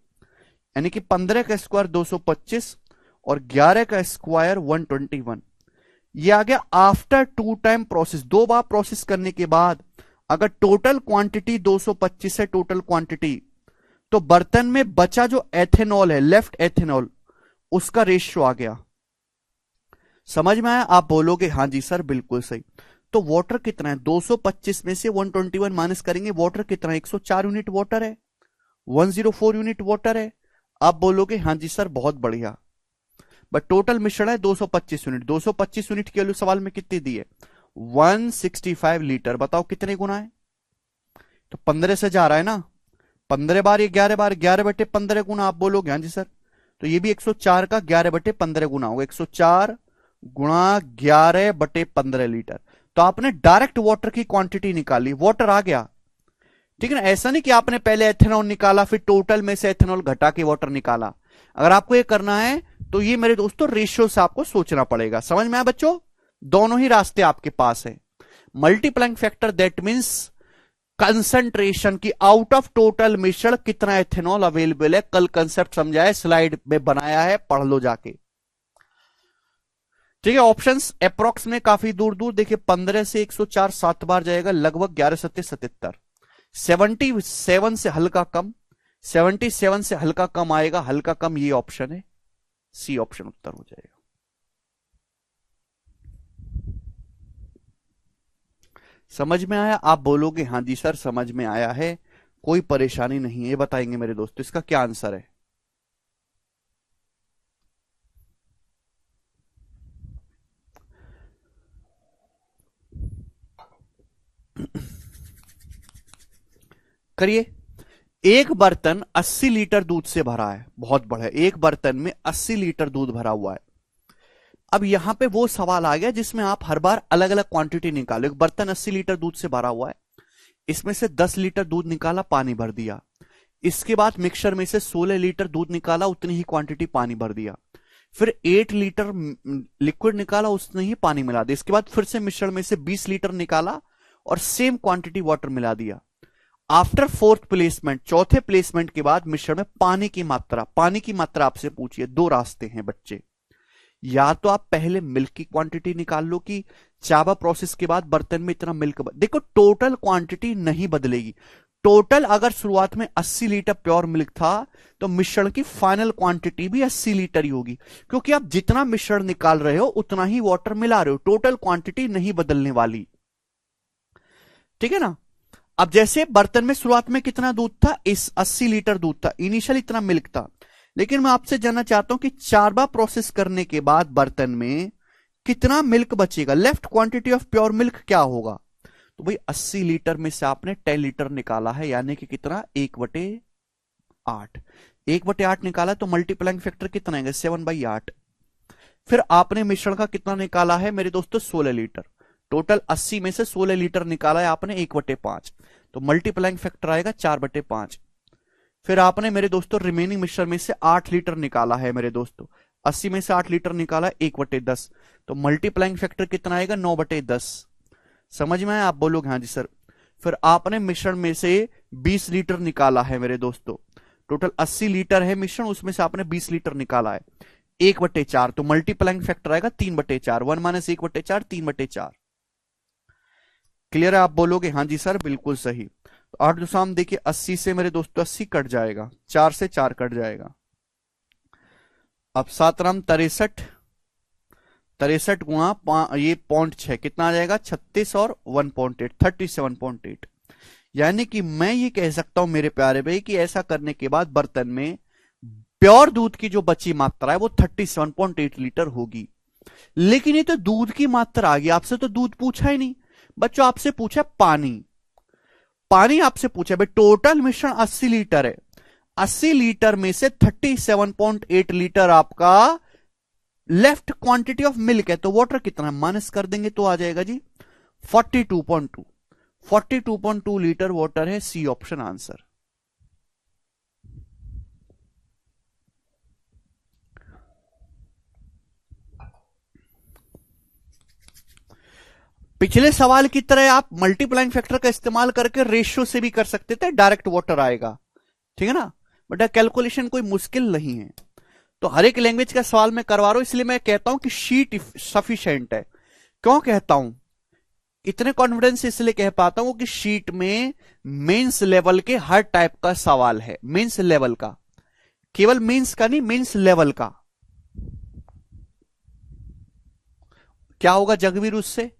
यानी कि 15 का स्क्वायर 225 और 11 का स्क्वायर 121। ये आ गया आफ्टर 2 टाइम प्रोसेस। 2 बार प्रोसेस करने के बाद अगर टोटल क्वांटिटी 225 है टोटल क्वांटिटी, तो बर्तन में बचा जो एथेनॉल है, लेफ्ट एथेनॉल, उसका रेशियो आ गया। समझ में आया? आप बोलोगे हाँ जी सर बिल्कुल सही। तो वाटर कितना है? 225 में से 121 माइनस करेंगे, वाटर कितना है? 104 यूनिट वाटर है, 104 यूनिट वाटर है। आप बोलोगे हाँ जी सर बहुत बढ़िया, बट टोटल मिश्रण है 225 यूनिट। 225 यूनिट की वैल्यू सवाल में कितनी दी है? 165 लीटर। बताओ कितने गुना है? तो 15 से जा रहा है ना, 15 बार ये 11 बार, 11/15 गुना। आप बोलोगे हाँ जी सर, तो ये भी 104 का 11/15 गुना होगा, 104 गुणा 11/15 लीटर। तो आपने डायरेक्ट वाटर की क्वांटिटी निकाली, वाटर आ गया। ठीक है ना? ऐसा नहीं कि आपने पहले एथेनॉल निकाला फिर टोटल में से एथेनॉल घटा के वाटर निकाला। अगर आपको ये करना है तो ये मेरे दोस्तों रेशियो से आपको सोचना पड़ेगा। समझ में आया बच्चों? दोनों ही रास्ते आपके पास है। Multiplying factor that means concentration की आउट ऑफ टोटल मिश्रण कितना एथेनॉल अवेलेबल है। कल कंसेप्ट समझाया, स्लाइड में बनाया है, पढ़ लो जाके। ठीक है, ऑप्शंस अप्रोक्स में काफी दूर दूर देखिए, 15 से 104 7 बार जाएगा, लगभग 11 सत्ते 77। 77 से हल्का कम, 77 से हल्का कम आएगा, हल्का कम ये ऑप्शन है, सी ऑप्शन उत्तर हो जाएगा। समझ में आया? आप बोलोगे हाँ जी सर समझ में आया है, कोई परेशानी नहीं है। ये बताएंगे मेरे दोस्तों इसका क्या आंसर है। करिए। एक बर्तन 80 लीटर दूध से भरा है, बहुत बड़ा है, एक बर्तन में 80 लीटर दूध भरा हुआ है। अब यहां पे वो सवाल आ गया जिसमें आप हर बार अलग अलग क्वांटिटी निकालो। एक बर्तन 80 लीटर दूध से भरा हुआ है, इसमें से 10 लीटर दूध निकाला, पानी भर दिया। इसके बाद मिक्सचर में से 16 लीटर दूध निकाला, उतनी ही क्वांटिटी पानी भर दिया। फिर 8 लीटर लिक्विड निकाला, उसने ही पानी मिला दिया। इसके बाद फिर से मिश्रण में से 20 लीटर निकाला और सेम क्वांटिटी वाटर मिला दिया। आफ्टर फोर्थ प्लेसमेंट, चौथे प्लेसमेंट के बाद मिश्रण में पानी की मात्रा आपसे पूछिए। 2 रास्ते हैं बच्चे, या तो आप पहले मिल्क की क्वांटिटी निकाल लो कि चाबा प्रोसेस के बाद बर्तन में इतना मिल्क देखो टोटल क्वांटिटी नहीं बदलेगी। टोटल अगर शुरुआत में 80 लीटर प्योर मिल्क था तो मिश्रण की फाइनल क्वांटिटी भी 80 लीटर ही होगी, क्योंकि आप जितना मिश्रण निकाल रहे हो उतना ही वाटर मिला रहे हो, टोटल क्वांटिटी नहीं बदलने वाली। ठीक है ना? अब जैसे बर्तन में शुरुआत में कितना दूध था? इस 80 लीटर दूध था, इनिशियल इतना मिल्क था। लेकिन मैं आपसे जानना चाहता हूं कि 4 बार प्रोसेस करने के बाद बर्तन में कितना मिल्क बचेगा, left quantity of pure milk क्या होगा? तो भाई 80 लीटर में से आपने 10 लीटर निकाला है, यानी कि कितना? 1/8। 1/8 निकाला तो मल्टीप्लाइंग फैक्टर कितना है? 7/8। फिर आपने मिश्रण का कितना निकाला है मेरे दोस्तों? 16 लीटर। टोटल 80 में से 16 लीटर निकाला है आपने, 1/5, तो मल्टीप्लाइंग फैक्टर आएगा 4/5। फिर आपने मेरे दोस्तों रिमेनिंग मिक्सचर में से 8 लीटर निकाला है मेरे दोस्तों, 80 में से 8 लीटर निकाला 1/10, तो मल्टीप्लाइंग फैक्टर कितना आएगा? 9/10। समझ में आया? आप बोलोगे हाँ जी सर। फिर आपने मिश्रण में से 20 लीटर निकाला है मेरे दोस्तों, टोटल 80 लीटर है मिश्रण, उसमें से आपने 20 लीटर निकाला है, 1/4, तो मल्टीप्लाइंग फैक्टर आएगा 3/4। 1 - 1/4, 3/4। क्लियर है? आप बोलोगे हाँ जी सर बिल्कुल सही। तो 8 देखिए 80 से मेरे दोस्तों 80 कट जाएगा, 4 से 4 कट जाएगा। अब 7 63, 63 गुणा ये 0.6 कितना आ जाएगा 36 और 1.8 37.8। यानी कि मैं ये कह सकता हूं मेरे प्यारे भाई कि ऐसा करने के बाद बर्तन में प्योर दूध की जो बची मात्रा है वो 37.8 लीटर होगी। लेकिन ये तो दूध की मात्रा आ गई, आपसे तो दूध पूछा ही नहीं बच्चों, आपसे पूछा पानी। पानी आपसे पूछा भाई टोटल मिश्रण 80 लीटर है, 80 लीटर में से 37.8 लीटर आपका लेफ्ट क्वांटिटी ऑफ मिल्क है, तो वाटर कितना माइनस कर देंगे तो आ जाएगा जी 42.2। 42.2 लीटर वाटर है, सी ऑप्शन आंसर। पिछले सवाल की तरह आप मल्टीप्लाइंग फैक्टर का इस्तेमाल करके रेशियो से भी कर सकते थे, डायरेक्ट वाटर आएगा, ठीक है ना। बट कैलकुलेशन कोई मुश्किल नहीं है। तो हर एक लैंग्वेज का सवाल मैं करवा रहा हूं, इसलिए मैं कहता हूं कि शीट सफिशिएंट है। क्यों कहता हूं, इतने कॉन्फिडेंस से इसलिए कह पाता हूं कि शीट में मेंस लेवल के हर टाइप का सवाल है, मेंस लेवल का, केवल मेंस का नहीं, मेंस लेवल का। क्या होगा जगवीर उससे,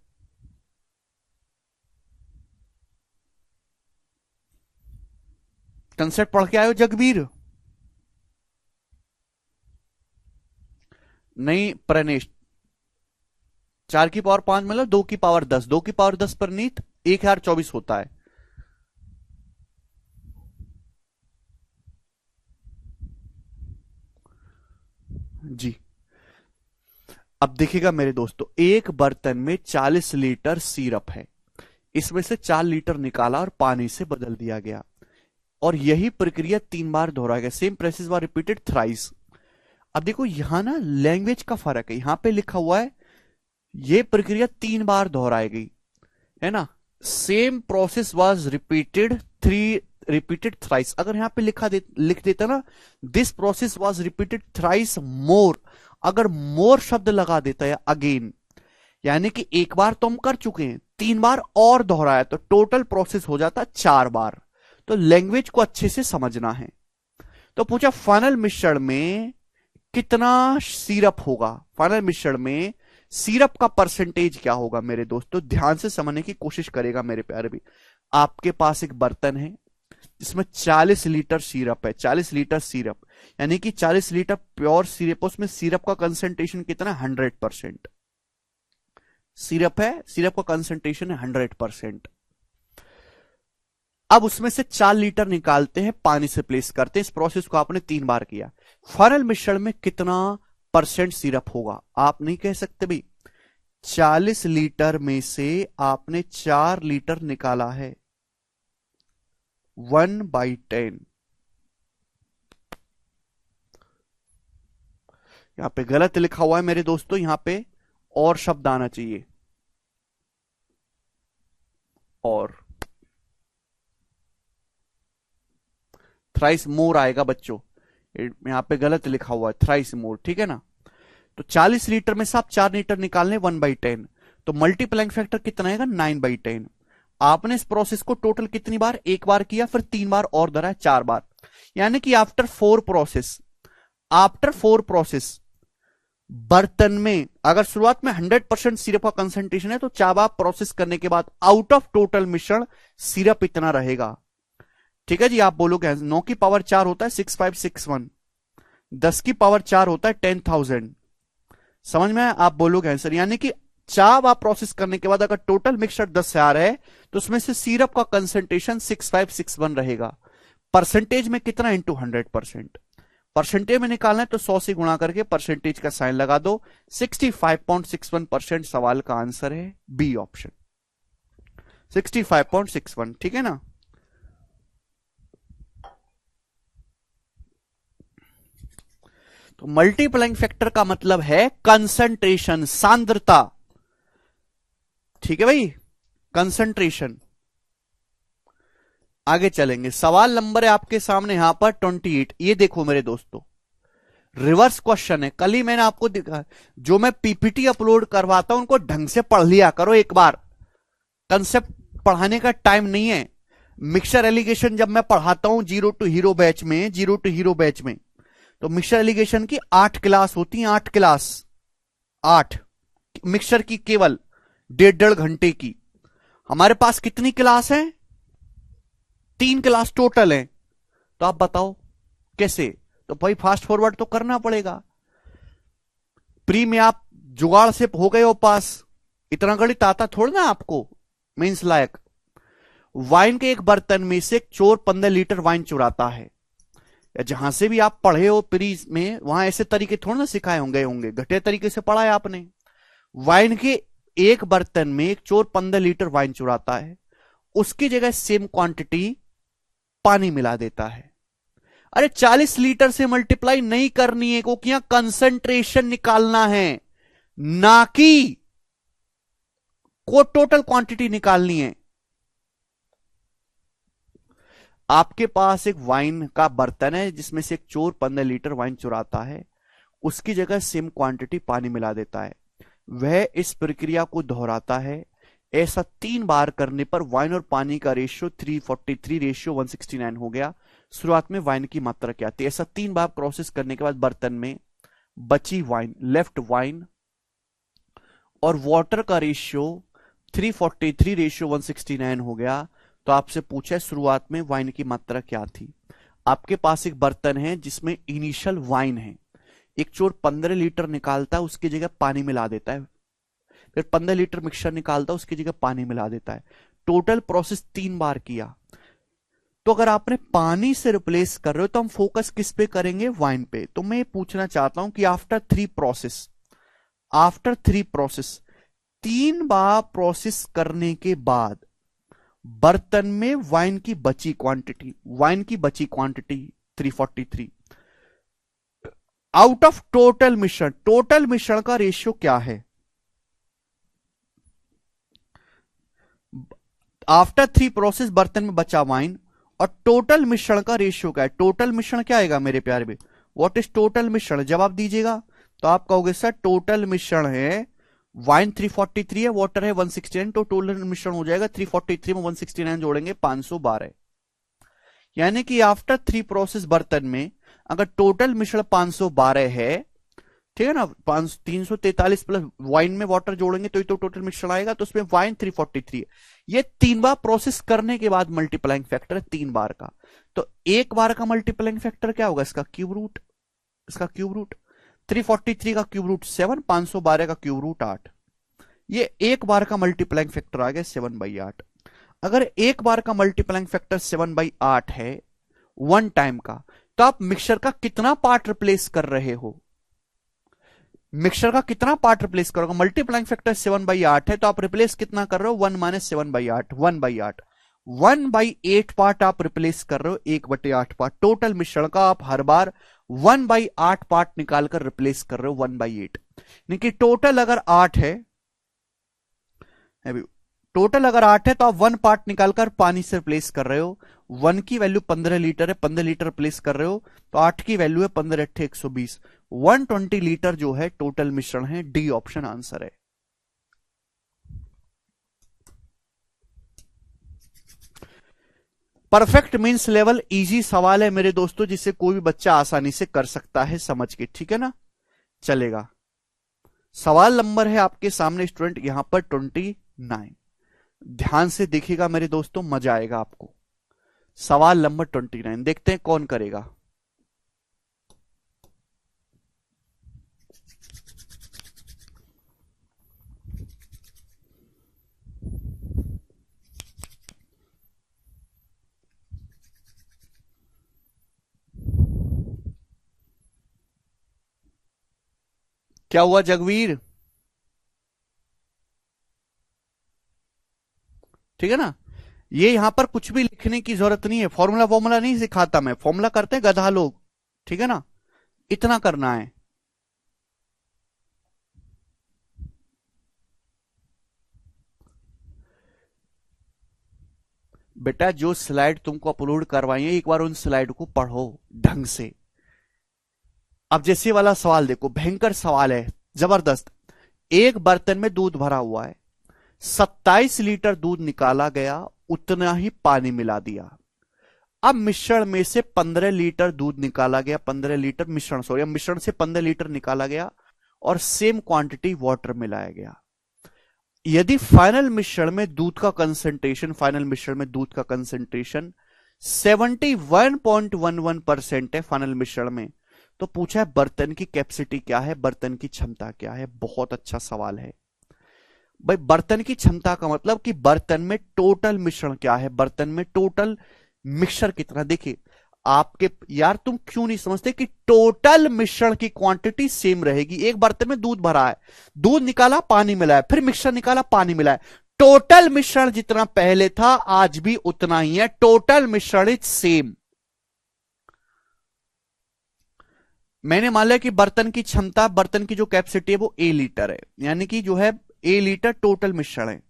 कंसेप्ट पढ़ के आयो जगवीर? नहीं प्रनेश, 4 की पावर 5 मतलब 2 की पावर 10, 2 की पावर 10 पर नीत 1024 होता है। जी अब देखिएगा मेरे दोस्तों, एक बर्तन में 40 लीटर सिरप है, इसमें से 4 लीटर निकाला और पानी से बदल दिया गया, और यही प्रक्रिया 3 बार दोहराया गया, same process was repeated thrice. अब देखो यहां ना लैंग्वेज का फर्क है, यहां पे लिखा हुआ है ये प्रक्रिया 3 बार दोहराई गई है ना, same process was repeated thrice. अगर यहां पे लिख देता ना this process was repeated thrice more, अगर मोर शब्द लगा देता है अगेन, यानी कि एक बार तो हम कर चुके हैं, 3 बार और दोहराया तो टोटल प्रोसेस हो जाता 4 बार। तो लैंग्वेज को अच्छे से समझना है। तो पूछा फाइनल मिश्रण में कितना सिरप होगा, फाइनल मिश्रण में सिरप का परसेंटेज क्या होगा मेरे दोस्तों, ध्यान से समझने की कोशिश करेगा मेरे प्यारे भी। आपके पास एक बर्तन है जिसमें 40 लीटर सिरप है, 40 लीटर सिरप यानी कि 40 लीटर प्योर सिरप, उसमें सिरप का कंसंट्रेशन कितना है 100%। सिरप है, सिरप का कंसंट्रेशन है 100%। अब उसमें से 4 लीटर निकालते हैं, पानी से प्लेस करते हैं, इस प्रोसेस को आपने 3 बार किया। फाइनल मिश्रण में कितना परसेंट सिरप होगा, आप नहीं कह सकते भाई 40 लीटर में से आपने 4 लीटर निकाला है, 1/10। यहां पे गलत लिखा हुआ है मेरे दोस्तों, यहां पे और शब्द आना चाहिए, और थ्राइस मोर आएगा बच्चों, यहां पे गलत लिखा हुआ है थ्राइस मोर, ठीक है ना। तो 40 लीटर में से आप 4 लीटर निकालने 1/10, तो मल्टीप्लाइंग फैक्टर कितना आएगा 9/10। आपने इस प्रोसेस को टोटल कितनी बार, एक बार किया, फिर 3 बार और धरा, 4 बार, यानी कि आफ्टर 4 प्रोसेस बर्तन में अगर शुरुआत में 100% सिरप का कंसंट्रेशन है तो 4 बार प्रोसेस करने के बाद आउट ऑफ टोटल मिश्रण सिरप इतना रहेगा, ठीक है जी। आप बोलोगे 9 की पावर 4 होता है 6561, 10 की पावर 4 होता है 10,000, समझ में आप बोलोगे आंसर, यानी कि 4 बार प्रोसेस करने के बाद अगर टोटल मिक्सचर 10 से आ रहा है तो उसमें से सिरप का कंसंट्रेशन 6561 रहेगा। परसेंटेज में कितना इंटू 100%, परसेंटेज में निकालना है तो 100 से गुणा करके परसेंटेज का साइन लगा दो, 65.61% सवाल का आंसर है बी ऑप्शन, 65.61, ठीक है ना। तो मल्टीप्लाइंग फैक्टर का मतलब है कंसंट्रेशन, सांद्रता, ठीक है भाई, कंसंट्रेशन। आगे चलेंगे, सवाल नंबर है आपके सामने यहां पर 28। ये देखो मेरे दोस्तों रिवर्स क्वेश्चन है, कल ही मैंने आपको दिखा, जो मैं पीपीटी अपलोड करवाता हूं उनको ढंग से पढ़ लिया करो एक बार, कंसेप्ट पढ़ाने का टाइम नहीं है। मिक्सचर एलिगेशन जब मैं पढ़ाता हूं जीरो टू हीरो बैच में, तो मिक्सचर एलिगेशन की 8 क्लास होती हैं, 8 क्लास, 8 मिक्सचर की, केवल 1.5 घंटे की। हमारे पास कितनी क्लास है? 3 क्लास टोटल है। तो आप बताओ कैसे? तो भाई फास्ट फॉरवर्ड तो करना पड़ेगा। प्री में आप जुगाड़ से हो गए हो पास, इतना गणित आता थोड़ा ना आपको मीन्स लायक। वाइन के एक बर्तन में से एक चोर 15 लीटर वाइन चुराता है, या जहां से भी आप पढ़े हो प्री में, वहां ऐसे तरीके थोड़ा ना सिखाए होंगे, घटे तरीके से पढ़ा है आपने। वाइन के एक बर्तन में एक चोर 15 लीटर वाइन चुराता है, उसकी जगह सेम क्वांटिटी पानी मिला देता है। अरे 40 लीटर से मल्टीप्लाई नहीं करनी है, क्योंकि यहां कंसंट्रेशन निकालना है, ना कि को टोटल क्वांटिटी निकालनी है। आपके पास एक वाइन का बर्तन है जिसमें से एक चोर 15 लीटर वाइन चुराता है, उसकी जगह सेम क्वांटिटी पानी मिला देता है। वह इस प्रक्रिया को दोहराता है। ऐसा 3 बार करने पर वाइन और पानी का रेशियो 343 रेशियो 169 हो गया। शुरुआत में वाइन की मात्रा क्या थी? ऐसा 3 बार प्रोसेस करने के बाद बर्तन में बची वाइन, लेफ्ट वाइन और वाटर का रेशियो 343 रेशियो 169 हो गया। तो आपसे पूछा है शुरुआत में वाइन की मात्रा क्या थी। आपके पास एक बर्तन है जिसमें इनिशियल वाइन है, एक चोर 15 लीटर निकालता है, उसकी जगह पानी मिला देता है, फिर 15 लीटर मिक्सचर निकालता है, उसकी जगह पानी मिला देता है। टोटल प्रोसेस 3 बार किया। तो अगर आपने पानी से रिप्लेस कर रहे हो तो हम फोकस किस पे करेंगे? वाइन पे। तो मैं पूछना चाहता हूं कि आफ्टर 3 प्रोसेस 3 बार प्रोसेस करने के बाद बर्तन में वाइन की बची क्वांटिटी 343 आउट ऑफ टोटल मिश्रण का रेशियो क्या है? आफ्टर 3 प्रोसेस बर्तन में बचा वाइन और टोटल मिश्रण का रेशियो क्या है? टोटल मिश्रण क्या आएगा मेरे प्यारे भी? व्हाट इज टोटल मिश्रण? जवाब दीजिएगा तो आप कहोगे सर टोटल मिश्रण है वाइन 343 है, वाटर है 169, तो टोटल मिश्रण हो जाएगा 343 में 169 जोड़ेंगे 512। यानी कि आफ्टर 3 प्रोसेस बर्तन में अगर टोटल मिश्रण 512 है, ठीक है ना, 343 प्लस वाइन में वाटर जोड़ेंगे तो टोटल मिश्रण आएगा, तो उसमें वाइन 343 है। ये 3 बार प्रोसेस करने के बाद मल्टीप्लाइंग फैक्टर है 3 बार का। तो 1 बार का मल्टीप्लाइंग फैक्टर क्या होगा? इसका क्यूब रूट 343 का क्यूब रूट 7, 512 का क्यूब रूट 8। ये 1 बार का मल्टीप्लाइंग फैक्टर आ गया 7/8। अगर 1 बार का मल्टीप्लाइंग फैक्टर 7/8 है 1 टाइम का, तो आप मिक्सचर का कितना पार्ट रिप्लेस कर रहे हो? मिक्सचर का कितना पार्ट रिप्लेस करोगे? मल्टीप्लाइंग फैक्टर 7/8 है, तो आप रिप्लेस कितना कर रहे हो? 1 माइनस 7/8, 1/8। 1/8 पार्ट आप रिप्लेस कर रहे हो 1/8 पार्ट। टोटल मिश्रण का आप हर बार 1/8 पार्ट निकालकर रिप्लेस कर रहे हो 1/8। यानी कि टोटल अगर 8 है, तो आप 1 पार्ट निकालकर पानी से रिप्लेस कर रहे हो। 1 की वैल्यू 15 लीटर है, 15 लीटर रिप्लेस कर रहे हो, तो 8 की वैल्यू है 15 × 120, 120 लीटर जो है टोटल मिश्रण है। डी ऑप्शन आंसर है। परफेक्ट मींस लेवल इजी सवाल है मेरे दोस्तों, जिसे कोई भी बच्चा आसानी से कर सकता है समझ के, ठीक है ना, चलेगा। सवाल नंबर है आपके सामने स्टूडेंट यहां पर 29। ध्यान से देखिएगा मेरे दोस्तों, मजा आएगा आपको। सवाल नंबर 29 देखते हैं कौन करेगा। क्या हुआ जगवीर? ठीक है ना, ये यहां पर कुछ भी लिखने की जरूरत नहीं है, फॉर्मूला नहीं सिखाता मैं, फॉर्मूला करते हैं गधा लोग, ठीक है ना, इतना करना है। बेटा जो स्लाइड तुमको अपलोड करवाई है एक बार उन स्लाइड को पढ़ो ढंग से। अब जैसे वाला सवाल देखो, भयंकर सवाल है, जबरदस्त। एक बर्तन में दूध भरा हुआ है, 27 लीटर दूध निकाला गया उतना ही पानी मिला दिया। अब मिश्रण में से 15 लीटर दूध निकाला गया, 15 लीटर मिश्रण, सॉरी, मिश्रण से 15 लीटर निकाला गया और सेम क्वांटिटी वाटर मिलाया गया। यदि फाइनल मिश्रण में दूध का कंसंट्रेशन, फाइनल मिश्रण में दूध का कंसंट्रेशन 71.11% है फाइनल मिश्रण में, तो पूछा है बर्तन की कैपेसिटी क्या है, बर्तन की क्षमता क्या है। बहुत अच्छा सवाल है भाई। बर्तन की क्षमता का मतलब कि बर्तन में टोटल मिश्रण क्या है, बर्तन में टोटल मिक्सर कितना। देखिए आपके, यार तुम क्यों नहीं समझते कि टोटल मिश्रण की क्वांटिटी सेम रहेगी। एक बर्तन में दूध भरा है, दूध निकाला, पानी मिलाया, फिर मिक्सर निकाला, पानी मिलाया, टोटल मिश्रण जितना पहले था आज भी उतना ही है। टोटल मिश्रण इज सेम। मैंने मान लिया कि बर्तन की क्षमता, बर्तन की जो कैपेसिटी है वो A लीटर है, यानी कि जो है A लीटर टोटल मिश्रण है।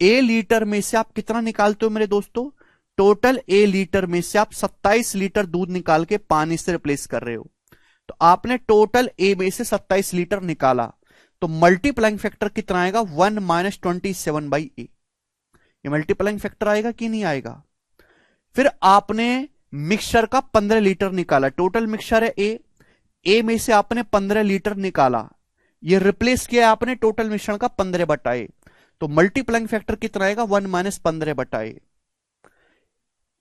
A लीटर में से आप कितना निकालते हो मेरे दोस्तों, टोटल A लीटर में से आप 27 लीटर दूध निकाल के पानी से रिप्लेस कर रहे हो। तो आपने टोटल A में से 27 लीटर निकाला, तो मल्टीप्लाइंग फैक्टर कितना आएगा, 1 - 27/A। ये मल्टीप्लाइंग फैक्टर आएगा कि नहीं आएगा। फिर आपने मिक्सचर का 15 लीटर निकाला, टोटल मिक्सचर है A में से आपने 15 लीटर निकाला, ये रिप्लेस किया आपने टोटल मिश्रण का 15/A, तो मल्टीप्लाइंग फैक्टर कितना आएगा, 1 - 15/A।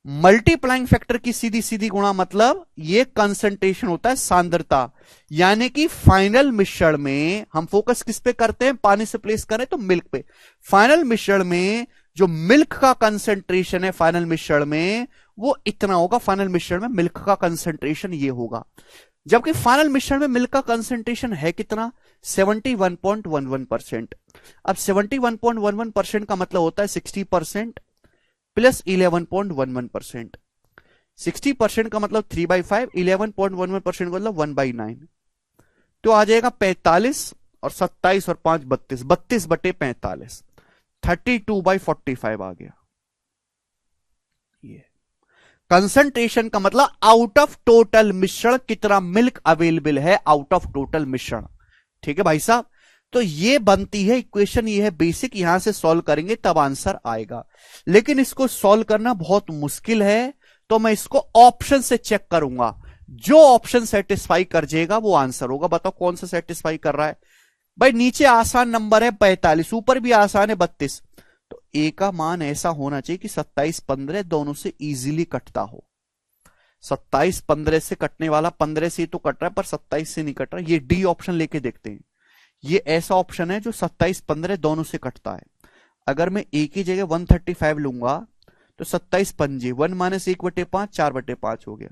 मल्टीप्लाइंग फैक्टर की सीधी सीधी गुणा मतलब ये कंसंट्रेशन होता है, सांद्रता। यानी कि फाइनल मिश्रण में हम फोकस किस पे करते हैं, पानी से प्लेस करें तो मिल्क पे। फाइनल मिश्रण में जो मिल्क का कंसंट्रेशन है फाइनल मिश्रण में वो इतना होगा, फाइनल मिश्रण में मिल्क का कंसंट्रेशन ये होगा। जबकि फाइनल मिश्रण में मिल्क का कंसंट्रेशन है कितना, 71.11%। अब 71.11% का मतलब होता है 60% प्लस 11.11%। 60% का मतलब 3/5, 11.11% का मतलब 1/9, तो आ जाएगा 45 और 27 और 5 32, 32/45, 32/45 आ गया। ये कंसंट्रेशन का मतलब आउट ऑफ टोटल मिश्रण कितना मिल्क अवेलेबल है, आउट ऑफ टोटल मिश्रण। ठीक है भाई साहब, तो ये बनती है इक्वेशन, ये है बेसिक। यहां से सॉल्व करेंगे तब आंसर आएगा, लेकिन इसको सॉल्व करना बहुत मुश्किल है, तो मैं इसको ऑप्शन से चेक करूंगा। जो ऑप्शन सेटिस्फाई कर जाएगा वो आंसर होगा। बताओ कौन सा सेटिस्फाई कर रहा है भाई। नीचे आसान नंबर है 45, ऊपर भी आसान है 32, तो ए का मान ऐसा होना चाहिए कि 27 15 दोनों से इजीली कटता हो। 27 15 से कटने वाला 15 से तो कट रहा है, पर 27 से नहीं कट रहा। ये डी ऑप्शन लेके देखते हैं। ये ऐसा ऑप्शन है जो 27 15 दोनों से कटता है। अगर मैं ए की जगह 135 लूंगा तो 27 पंजे 1 - 1/5, 4/5 हो गया।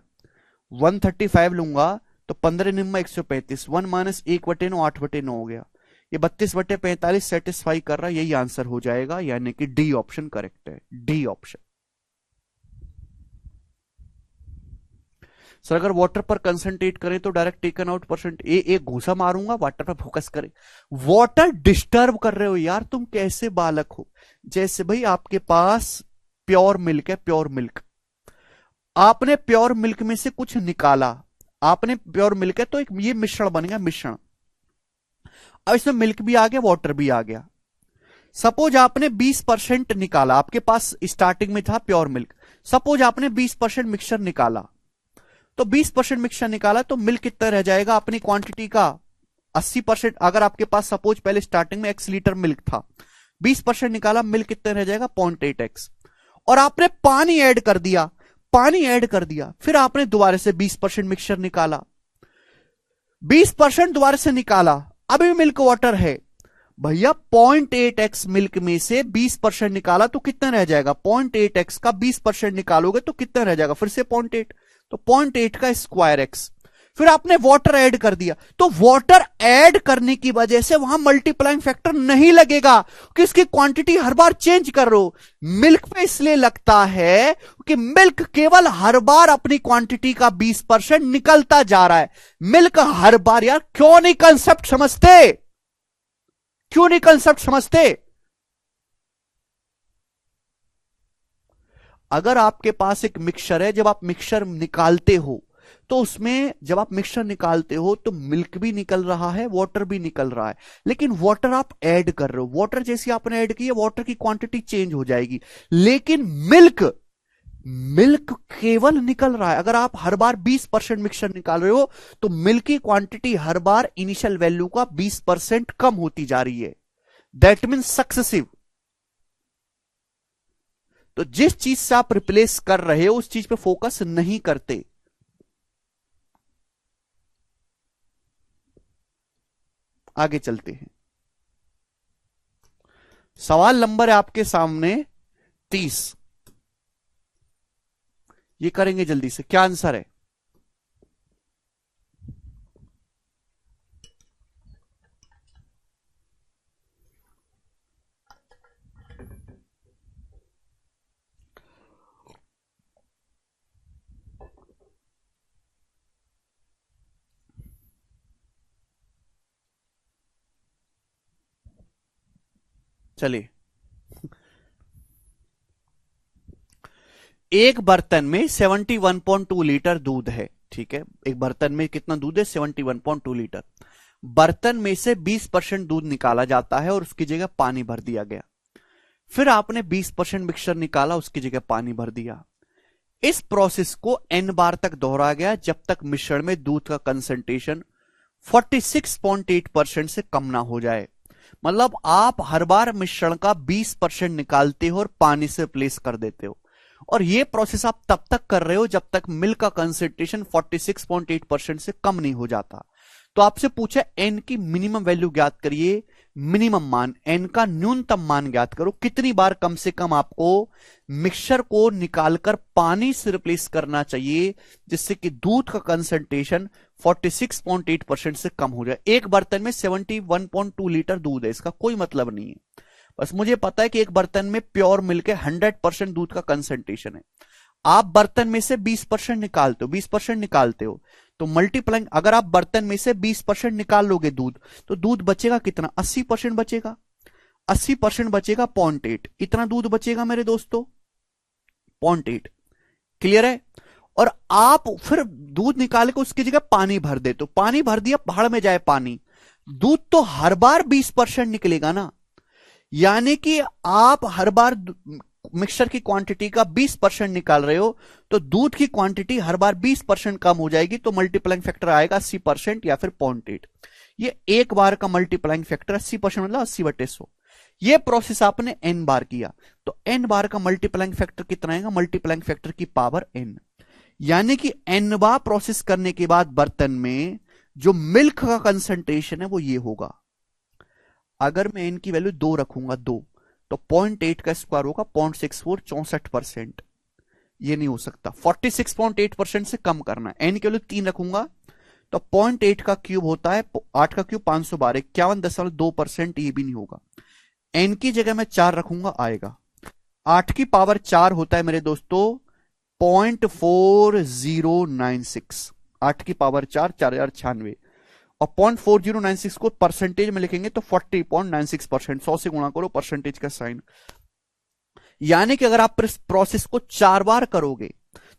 135 लूंगा तो 15 निम्मा 135, 1 - 1/9, 8/9 हो गया। ये 32/45 सेटिस्फाई कर रहा है, यही आंसर हो जाएगा, यानी कि डी ऑप्शन करेक्ट है। D option. सर अगर वाटर पर कंसंट्रेट करें तो डायरेक्ट टेकन आउट परसेंट, एक घूसा मारूंगा, वाटर पर फोकस करें। वाटर डिस्टर्ब कर रहे हो यार तुम, कैसे बालक हो। जैसे भाई आपके पास प्योर मिल्क है, प्योर मिल्क, आपने प्योर मिल्क में से कुछ निकाला, आपने प्योर मिल्क है तो एक ये मिश्रण बन गया, मिश्रण। अब इसमें मिल्क भी आ गया, वाटर भी आ गया। सपोज आपने 20% निकाला, आपके पास स्टार्टिंग में था प्योर मिल्क। सपोज आपने 20% मिक्सचर निकाला, तो 20% मिक्सचर निकाला तो मिल्क कितना रह जाएगा अपनी क्वांटिटी का 80%। अगर आपके पास सपोज पहले स्टार्टिंग में x लीटर मिल्क था, 20% निकाला, मिल्क कितना रह जाएगा 0.8x। और आपने पानी ऐड कर दिया, पानी ऐड कर दिया, फिर आपने दोबारा से 20% मिक्सचर निकाला, 20% दोबारा से निकाला, अभी मिल्क वाटर है भैया। 0.8x मिल्क में से 20% निकाला तो कितना रह जाएगा, 0.8x का 20% निकालोगे तो कितना रह जाएगा, फिर से 0.8, तो 0.8 का स्क्वायर एक्स। फिर आपने वाटर ऐड कर दिया, तो वाटर ऐड करने की वजह से वहां मल्टीप्लाइंग फैक्टर नहीं लगेगा कि इसकी क्वांटिटी हर बार चेंज कर रहे हो। मिल्क पे इसलिए लगता है कि मिल्क केवल हर बार अपनी क्वांटिटी का 20% निकलता जा रहा है। मिल्क हर बार, यार क्यों नहीं कंसेप्ट समझते, क्यों नहीं कंसेप्ट समझते। अगर आपके पास एक मिक्सचर है, जब आप मिक्सचर निकालते हो तो उसमें जब आप मिक्सचर निकालते हो तो मिल्क भी निकल रहा है, वाटर भी निकल रहा है, लेकिन वाटर आप ऐड कर रहे हो, वाटर जैसी आपने ऐड की है वाटर की क्वांटिटी चेंज हो जाएगी, लेकिन मिल्क मिल्क केवल निकल रहा है। अगर आप हर बार 20% मिक्सचर निकाल रहे हो तो मिल्क की क्वांटिटी हर बार इनिशियल वैल्यू का 20% कम होती जा रही है। That mean successive. तो जिस चीज से आप रिप्लेस कर रहे हो उस चीज पे फोकस नहीं करते। आगे चलते हैं। सवाल नंबर है आपके सामने 30। ये करेंगे जल्दी से, क्या आंसर है? चलिए, एक बर्तन में 71.2 लीटर दूध है, ठीक है, एक बर्तन में कितना दूध है? 71.2 लीटर। बर्तन में से 20% दूध निकाला जाता है और उसकी जगह पानी भर दिया गया। फिर आपने 20% मिक्सचर निकाला, उसकी जगह पानी भर दिया। इस प्रोसेस को n बार तक दोहराया गया जब तक मिश्रण में दूध का कंसंट्रेशन 46.8% से कम ना हो जाए। मतलब आप हर बार मिश्रण का 20% निकालते हो और पानी से रिप्लेस कर देते हो, और यह प्रोसेस आप तब तक कर रहे हो जब तक मिल्क का कंसंट्रेशन 46.8% से कम नहीं हो जाता। तो आपसे पूछा एन की मिनिमम वैल्यू ज्ञात करिए, मिनिमम मान, एन का न्यूनतम मान ज्ञात करो। कितनी बार कम से कम आपको मिक्सचर को निकालकर पानी से रिप्लेस करना चाहिए जिससे कि दूध का कंसंट्रेशन 46.8% से कम हो जाए। एक बर्तन में 71.2 लीटर दूध है, इसका कोई मतलब नहीं है, बस मुझे पता है कि एक बर्तन में प्योर मिल्क है, 100% दूध का कंसंट्रेशन है। आप बर्तन में से 20% निकालते हो, 20% निकालते हो तो मल्टीप्लाइंग, अगर आप बर्तन में से 20% निकाल लोगे दूध, तो दूध बचेगा कितना? 80% बचेगा। 80% बचेगा 0.8, इतना दूध बचेगा मेरे दोस्तों, 0.8। क्लियर है? और आप फिर दूध निकाल के उसकी जगह पानी भर दे, तो पानी भर दिया, पहाड़ में जाए पानी, दूध तो हर बार 20% निकलेगा ना। यानी कि आप हर बार मिक्सचर की क्वांटिटी का 20% निकाल रहे हो तो दूध की क्वांटिटी हर बार 20% कम हो जाएगी, तो मल्टीप्लाइंग फैक्टर आएगा 80% या फिर 0.8। ये एक बार का मल्टीप्लाइंग फैक्टर 80% मतलब 80/100। ये प्रोसेस आपने n बार किया तो n बार का मल्टीप्लाइंग फैक्टर कितना आएगा? मल्टीप्लाइंग फैक्टर की पावर n। यानी कि n बार प्रोसेस करने के बाद बर्तन में जो मिल्क का कंसंट्रेशन है वो ये होगा। अगर मैं n की वैल्यू 2 रखूंगा, 2, तो 0.8 का स्क्वायर होगा 0.64, 64%। ये नहीं हो सकता, 46.8% से कम करना है। n की वैल्यू 3 रखूंगा तो 0.8 का क्यूब होता है 8 का क्यूब 512, 51.2%, ये भी नहीं होगा। n की जगह मैं 4 रखूंगा, आएगा। 8 की पावर 4 होता है मेरे दोस्तों 0.4096, 8 की पावर 4, 4096, और 0.4096 को परसेंटेज में लिखेंगे तो 40.96%, 100 से गुणा करो परसेंटेज का साइन। यानी कि अगर आप इस प्रोसेस को 4 बार करोगे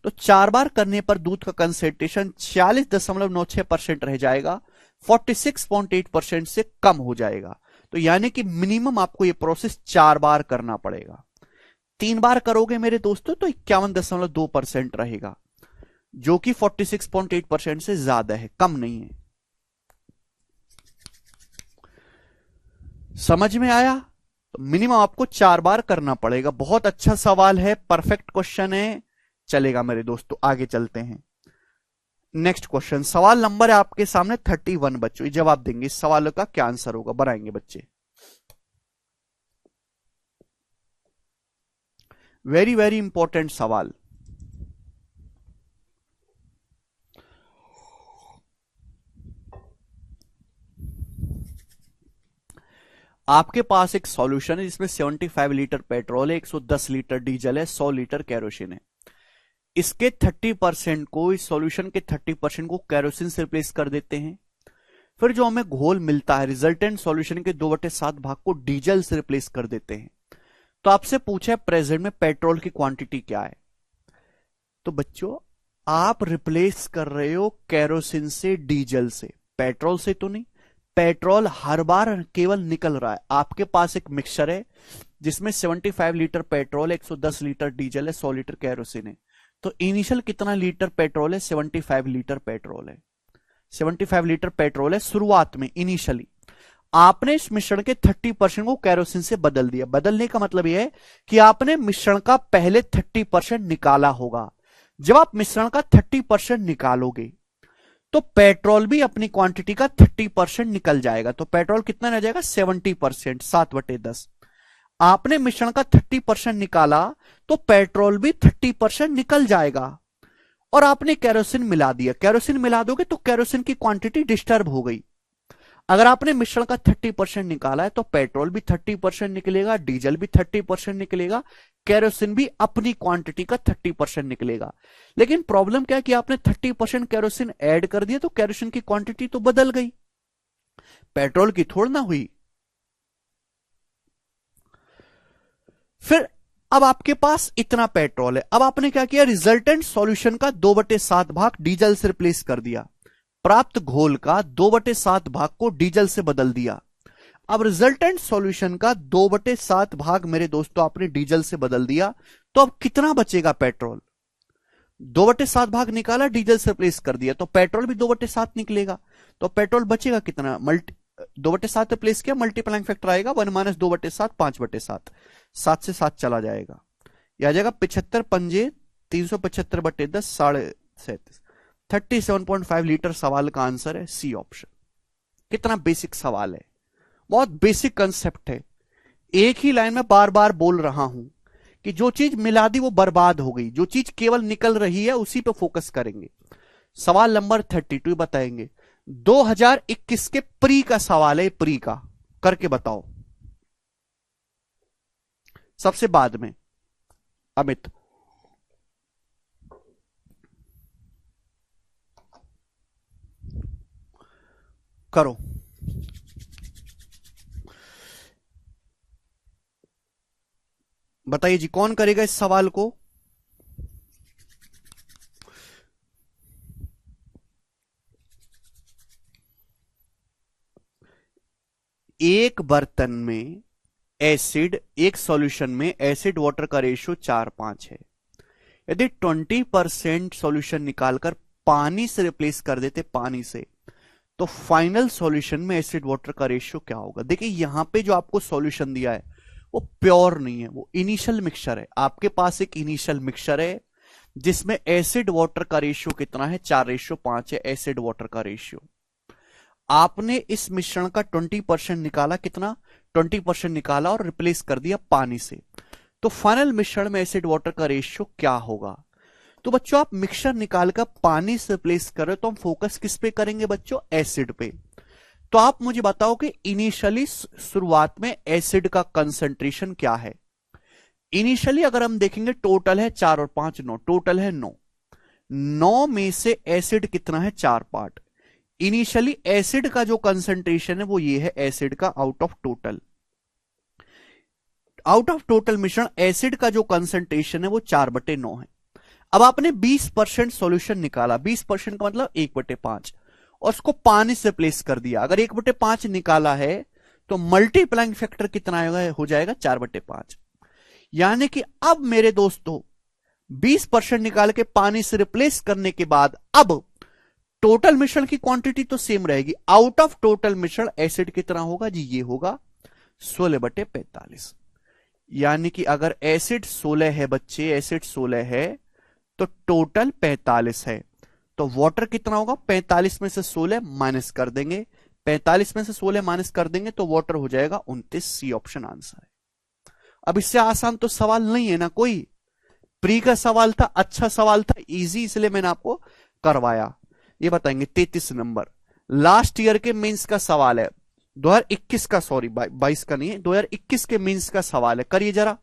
तो 4 बार करने पर दूध का कंसंट्रेशन 46.96% रह जाएगा, 46.8% से कम हो जाएगा। तो यानी कि मिनिमम आपको यह प्रोसेस 4 बार करना पड़ेगा। 3 बार करोगे मेरे दोस्तों तो 51.2% रहेगा, जो कि 46.8% से ज्यादा है, कम नहीं है। समझ में आया? तो मिनिमम आपको 4 बार करना पड़ेगा। बहुत अच्छा सवाल है, परफेक्ट क्वेश्चन है, चलेगा मेरे दोस्तों। आगे चलते हैं, नेक्स्ट क्वेश्चन। सवाल नंबर है आपके सामने 31 बच्चों, जवाब देंगे। इस सवाल का क्या आंसर होगा, बनाएंगे बच्चे। वेरी वेरी इंपॉर्टेंट सवाल। आपके पास एक सॉल्यूशन है जिसमें 75 लीटर पेट्रोल है, 110 लीटर डीजल है, 100 लीटर केरोसिन है। इसके 30% को, इस सॉल्यूशन के 30% को केरोसिन से रिप्लेस कर देते हैं। फिर जो हमें घोल मिलता है, रिजल्टेंट सॉल्यूशन के 2/7 भाग को डीजल से रिप्लेस कर देते हैं। तो आपसे पूछा है प्रेजेंट में पेट्रोल की क्वांटिटी क्या है। तो बच्चों आप रिप्लेस कर रहे हो केरोसिन से डीजल से, पेट्रोल से तो नहीं। पेट्रोल हर बार केवल निकल रहा है। आपके पास एक मिक्सचर है जिसमें 75 लीटर पेट्रोल है, 110 लीटर डीजल है, 100 लीटर केरोसिन है। तो इनिशियल कितना लीटर पेट्रोल है? 75 लीटर पेट्रोल है। 75 लीटर पेट्रोल है शुरुआत में, इनिशियली। आपने इस मिश्रण के 30% को केरोसिन से बदल दिया। बदलने का मतलब यह है कि आपने मिश्रण का पहले 30% निकाला होगा। जब आप मिश्रण का 30% निकालोगे तो पेट्रोल भी अपनी क्वांटिटी का 30% निकल जाएगा। तो पेट्रोल कितना रह जाएगा? 70%, 7/10। आपने मिश्रण का 30% निकाला तो पेट्रोल भी 30% निकल जाएगा। और आपने केरोसिन मिला दिया। केरोसिन मिला दोगे तो केरोसिन की क्वांटिटी डिस्टर्ब हो गई। अगर आपने मिश्रण का 30% निकाला है तो पेट्रोल भी 30% निकलेगा, डीजल भी 30% निकलेगा, केरोसिन भी अपनी क्वांटिटी का 30% निकलेगा। लेकिन प्रॉब्लम क्या है कि आपने 30% केरोसिन ऐड कर दिया तो केरोसिन की क्वांटिटी तो बदल गई, पेट्रोल की थोड़ी ना हुई। फिर अब आपके पास इतना पेट्रोल है। अब आपने क्या किया? रिजल्टेंट सॉल्यूशन का 2/7 भाग डीजल से रिप्लेस कर दिया। प्राप्त घोल का 2/7 भाग को डीजल से बदल दिया। अब रिजल्टेंट सॉल्यूशन का 2/7 भाग मेरे दोस्तों आपने डीजल से बदल दिया। तो अब कितना बचेगा? पेट्रोल 2/7 भाग निकाला, डीजल से रिप्लेस कर दिया, तो पेट्रोल भी 2/7 निकलेगा। तो पेट्रोल बचेगा कितना? 2/7 रिप्लेस किया, मल्टीप्लाइंग फैक्टर आएगा 1 - 2/7, 5/7। 7 से 7 चला जाएगा, यह आ जाएगा 75 पंजे 375/10, 37। 37.5 लीटर सवाल का आंसर है सी ऑप्शन। कितना बेसिक सवाल है, बहुत बेसिक कंसेप्ट है। एक ही लाइन में बार बार बोल रहा हूं कि जो चीज मिला दी वो बर्बाद हो गई, जो चीज केवल निकल रही है उसी पे फोकस करेंगे। सवाल नंबर 32 बताएंगे। 2021 के प्री का सवाल है, प्री का करके बताओ सबसे बाद में। अमित करो। बताइए जी, कौन करेगा इस सवाल को? एक बर्तन में एसिड, एक सॉल्यूशन में एसिड वाटर का रेशियो 4:5 है। यदि 20% सॉल्यूशन निकालकर पानी से रिप्लेस कर देते, पानी से, तो फाइनल सॉल्यूशन में एसिड वाटर का रेशियो क्या होगा? देखिए यहां पे जो आपको सॉल्यूशन दिया है वो प्योर नहीं है, वो इनिशियल मिक्सचर है। आपके पास एक इनिशियल मिक्सचर है जिसमें एसिड वाटर का रेशियो कितना है? 4:5 है एसिड वाटर का रेशियो। आपने इस मिश्रण का 20% निकाला, कितना? 20% निकाला और रिप्लेस कर दिया पानी से। तो फाइनल मिश्रण में एसिड वाटर का रेशियो क्या होगा? तो बच्चों आप मिक्सचर निकालकर पानी से रिप्लेस कर रहे हो तो हम फोकस किस पे करेंगे बच्चों? एसिड पे। तो आप मुझे बताओ कि इनिशियली शुरुआत में एसिड का कंसंट्रेशन क्या है? इनिशियली अगर हम देखेंगे टोटल है 4 और 5 9, टोटल है 9। 9 में से एसिड कितना है? 4 पार्ट। इनिशियली एसिड का जो कंसंट्रेशन है वो ये है, एसिड का out of total. Out of total मिश्रण एसिड का जो कंसंट्रेशन है वो 4/9 है। अब आपने 20% सॉल्यूशन निकाला, 20% का मतलब 1/5, और उसको पानी से रिप्लेस कर दिया। अगर 1/5 निकाला है तो मल्टीप्लाइंग फैक्टर कितना हो जाएगा? 4/5। यानी कि अब मेरे दोस्तों 20% निकाल के पानी से रिप्लेस करने के बाद अब टोटल मिश्रण की क्वांटिटी तो सेम रहेगी। आउट ऑफ टोटल मिश्रण एसिड कितना होगा जी? ये होगा 16/45। यानी कि अगर एसिड 16 है बच्चे, एसिड 16 है तो टोटल 45 है। तो वाटर कितना होगा? 45 में से 16 माइनस कर देंगे, 45 में से 16 माइनस कर देंगे तो वाटर हो जाएगा 29। सी ऑप्शन आंसर है। अब इससे आसान तो सवाल नहीं है ना कोई। प्री का सवाल था, अच्छा सवाल था, इजी, इसलिए मैंने आपको करवाया। ये बताएंगे 33 नंबर, लास्ट ईयर के मेंस का सवाल है, 2021 का, सॉरी 22 का नहीं है, 2021 के मेंस का सवाल है। करिए जरा,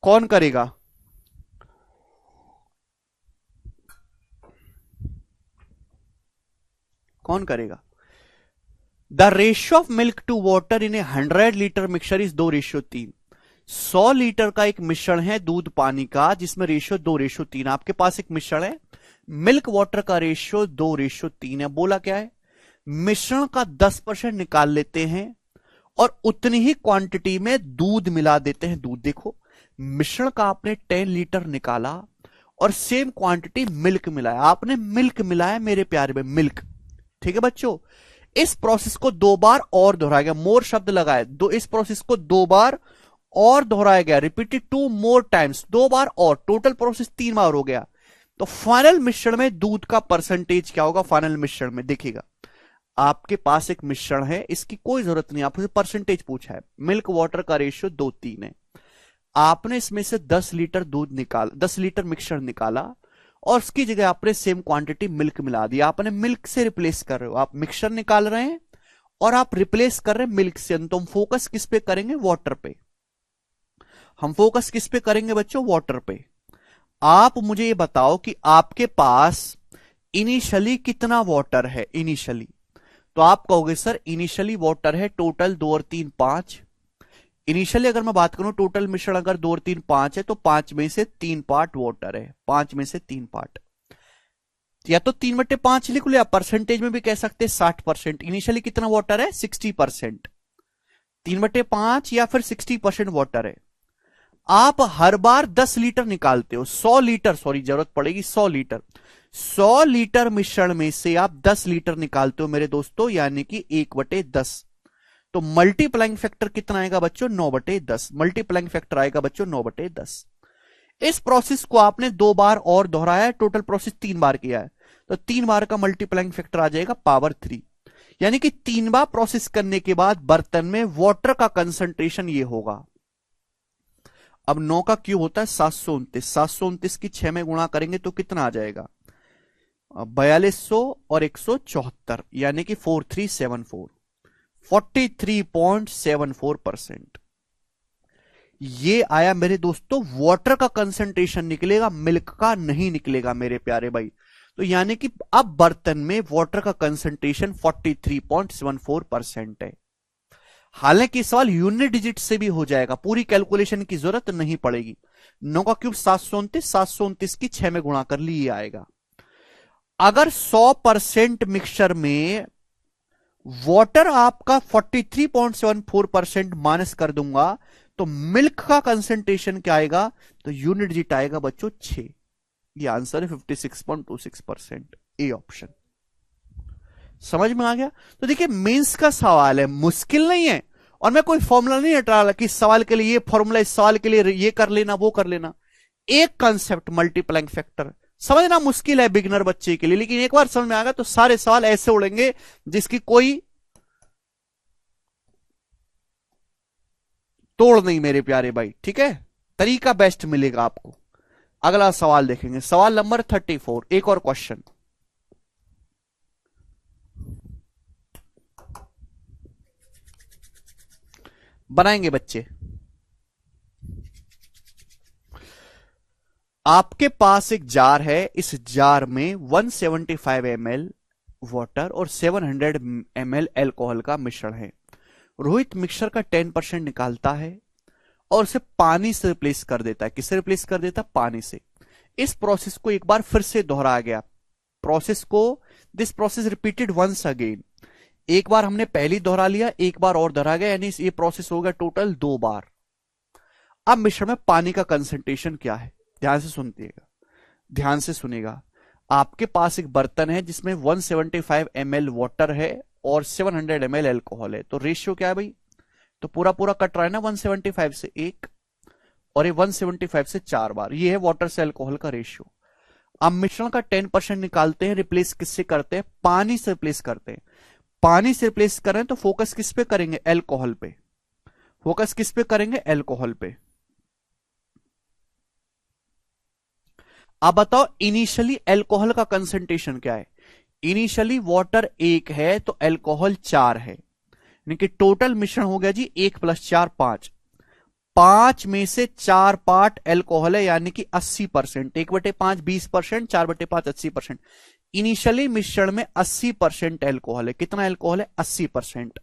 कौन करेगा? कौन करेगा? The ratio of milk to water in a 100 litre mixture is 2:3। 100 litre का एक मिश्रण है दूध पानी का, जिसमें रेशियो 2:3। आपके पास एक मिश्रण है, मिल्क वाटर का रेशियो 2:3 है। बोला क्या है, मिश्रण का 10% निकाल लेते हैं और उतनी ही क्वांटिटी में दूध मिला देते हैं। दूध देखो, मिश्रण का आपने 10 लीटर निकाला और सेम क्वांटिटी मिल्क मिलाया। आपने मिल्क मिलाया मेरे प्यारे में, मिल्क। ठीक है बच्चों, इस प्रोसेस को 2 बार और दोहराया गया, मोर शब्द लगाए, इस प्रोसेस को 2 बार और दोहराया गया, रिपीटेड 2 मोर टाइम्स, 2 बार और, टोटल प्रोसेस 3 बार हो गया। तो फाइनल मिश्रण में दूध का परसेंटेज क्या होगा? फाइनल मिश्रण में देखिएगा, आपके पास एक मिश्रण है, इसकी कोई जरूरत नहीं, आपसे परसेंटेज पूछा है, मिल्क वाटर का रेशियो 2:3 है। आपने इसमें से 10 लीटर दूध निकाल 10 लीटर मिक्सचर निकाला और उसकी जगह आपने सेम क्वांटिटी मिल्क मिला दिया। आपने मिल्क से रिप्लेस कर रहे हो, आप मिक्सचर निकाल रहे हैं और आप रिप्लेस कर रहे हैं मिल्क से। तो हम फोकस किस पे करेंगे? वाटर पे। हम फोकस किस पे करेंगे बच्चों? वाटर पे। आप मुझे ये बताओ कि आपके पास इनिशियली कितना वाटर है? इनिशियली तो आप कहोगे सर इनिशियली वाटर है टोटल 2 और 3 5। इनिशियली अगर मैं बात करूं टोटल मिश्रण अगर 2 और 3 5 है तो 5 में से 3 पार्ट वाटर है, 5 में से 3 पार्ट, या तो 3/5 लिख लो या परसेंटेज में भी कह सकते हैं 60%। इनिशियली कितना वाटर है? 60%। 3/5 या फिर 60% वाटर है। आप हर बार 10 लीटर निकालते हो, 100 लीटर, सॉरी जरूरत पड़ेगी 100 लीटर, 100 लीटर मिश्रण में से आप 10 लीटर निकालते हो मेरे दोस्तों, यानी कि 1/10। तो मल्टीप्लाइंग फैक्टर कितना आएगा बच्चों? 9/10। मल्टीप्लाइंग फैक्टर आएगा बच्चों 9/10। इस प्रोसेस को आपने 2 बार और दोहराया, टोटल प्रोसेस 3 बार किया है, तो 3 बार का मल्टीप्लाइंग फैक्टर आ जाएगा पावर 3, यानी कि 3 बार प्रोसेस करने के बाद बर्तन में वाटर का कंसंट्रेशन ये होगा। अब 9 का क्यूब होता है 729, 729 की 6 में गुणा करेंगे तो कितना आ जाएगा? 4200 और 174, यानी कि 4374, 43.74%। ये आया मेरे दोस्तों, वाटर का कंसंट्रेशन निकलेगा, मिल्क का नहीं निकलेगा मेरे प्यारे भाई। तो यानी कि अब बर्तन में वाटर का कंसंट्रेशन 43.74% है। हालांकि सवाल यूनिट डिजिट से भी हो जाएगा, पूरी कैलकुलेशन की जरूरत नहीं पड़ेगी। 9 का क्यूब 729, 729 की 6 में गुणा कर ली, ये आएगा। अगर 100% मिक्सचर में वाटर आपका 43.74% माइनस कर दूंगा तो मिल्क का कंसेंट्रेशन क्या आएगा? तो यूनिट डिजिट आएगा बच्चों 6। ये आंसर है 56.26%, ए ऑप्शन। समझ में आ गया? तो देखिए मेंस का सवाल है, मुश्किल नहीं है, और मैं कोई फॉर्मूला नहीं हटा रहा कि इस सवाल के लिए ये फॉर्मूला, इस सवाल के लिए ये कर लेना वो कर लेना। एक कंसेप्ट मल्टीप्लाइंग फैक्टर समझना मुश्किल है बिगिनर बच्चे के लिए, लेकिन एक बार समझ में आ गया तो सारे सवाल ऐसे उड़ेंगे जिसकी कोई तोड़ नहीं मेरे प्यारे भाई। ठीक है, तरीका बेस्ट मिलेगा आपको। अगला सवाल देखेंगे, सवाल नंबर 34, एक और क्वेश्चन। बनाएंगे बच्चे। आपके पास एक जार है, इस जार में 175 ml वाटर और 700 ml एल्कोहल का मिश्रण है। रोहित मिक्सचर का 10% निकालता है और उसे पानी से रिप्लेस कर देता है। किससे रिप्लेस कर देता है? पानी से। इस प्रोसेस को एक बार फिर से दोहराया गया, प्रोसेस को, this process repeated once again. एक बार हमने पहली दोहरा लिया, एक बार और दोहरा गया, यानी ये प्रोसेस हो गया टोटल 2 बार। अब मिश्रण में पानी का कंसंट्रेशन क्या है? ध्यान से सुनिएगा, ध्यान से सुनिएगा। आपके पास एक बर्तन है जिसमें 175 ml वाटर है और 700 ml एल्कोहल है, तो रेशियो क्या है भाई? तो पूरा पूरा कट रहा है ना, 175 से 1 और ये 175 से 4 बार, ये है वाटर से एल्कोहल का रेशियो। अब मिश्रण का 10% निकालते हैं, रिप्लेस किससे करते हैं? पानी से रिप्लेस करते हैं। पानी से रिप्लेस करें तो फोकस किस पे करेंगे? एल्कोहल पे। फोकस किस पे करेंगे? एल्कोहल पे। अब बताओ इनिशियली एल्कोहल का कंसंट्रेशन क्या है? इनिशियली वाटर 1 है तो एल्कोहल 4 है, यानी कि टोटल मिश्रण हो गया जी 1 + 4 5। 5 में से 4 पार्ट एल्कोहल है, यानी कि 80%। 1/5 20%, 4/5 80%। इनिशियली मिश्रण में 80% एल्कोहल है। कितना एल्कोहल है? 80%।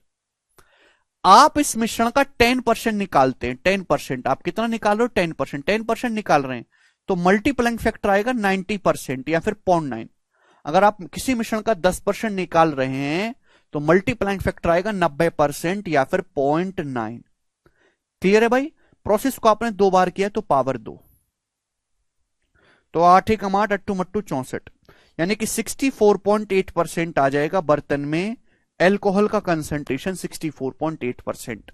आप इस मिश्रण का 10% निकालते हैं, 10%, आप कितना निकाल रहे हो? 10%, 10% निकाल रहे हैं तो मल्टीप्लाइंग फैक्टर आएगा 90% या फिर 0.9। अगर आप किसी मिश्रण का 10% निकाल रहे हैं तो मल्टीप्लाइंग फैक्टर आएगा 90% या फिर 0.9। क्लियर है भाई? प्रोसेस को आपने 2 बार किया तो पावर 2, तो 8 एकम 8 अट्टू मट्टू 64, यानी कि 64.8% आ जाएगा बर्तन में एल्कोहल का कंसंट्रेशन 64.8%।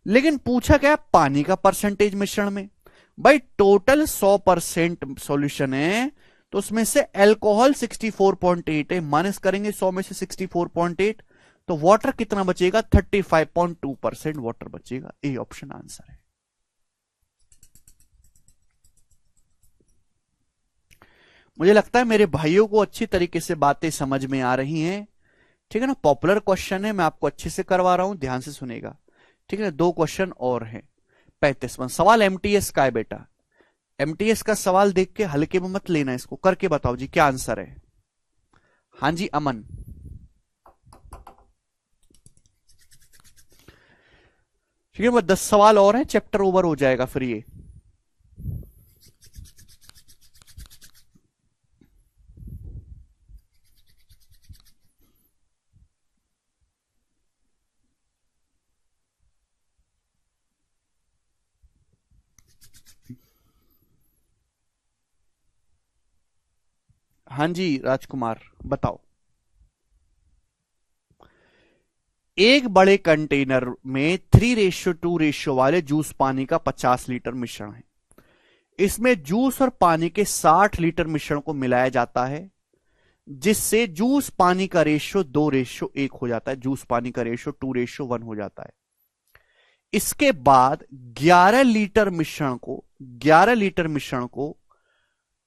लेकिन पूछा क्या? पानी का परसेंटेज मिश्रण में। भाई टोटल 100% सॉल्यूशन है तो उसमें से अल्कोहल 64.8 है, माइनस करेंगे 100 में से 64.8 तो वाटर कितना बचेगा? 35.2% वाटर बचेगा। ए ऑप्शन आंसर है। मुझे लगता है मेरे भाइयों को अच्छी तरीके से बातें समझ में आ रही हैं, ठीक है ना। पॉपुलर क्वेश्चन है, मैं आपको अच्छे से करवा रहा हूं, ध्यान से सुनेगा, ठीक है ना। 2 क्वेश्चन और हैं। 35वां सवाल एमटीएस का है बेटा। एमटीएस का सवाल देख के हल्के में मत लेना, इसको करके बताओ जी क्या आंसर है। हाँ जी अमन। ठीक है, बस 10 सवाल और हैं, चैप्टर ओवर हो जाएगा फिर ये। हाँ जी राजकुमार बताओ। एक बड़े कंटेनर में 3:2 वाले जूस पानी का 50 लीटर मिश्रण है। इसमें जूस और पानी के 60 लीटर मिश्रण को मिलाया जाता है, जिससे जूस पानी का रेशियो 2:1 हो जाता है, जूस पानी का रेशियो 2:1 हो जाता है। इसके बाद 11 लीटर मिश्रण को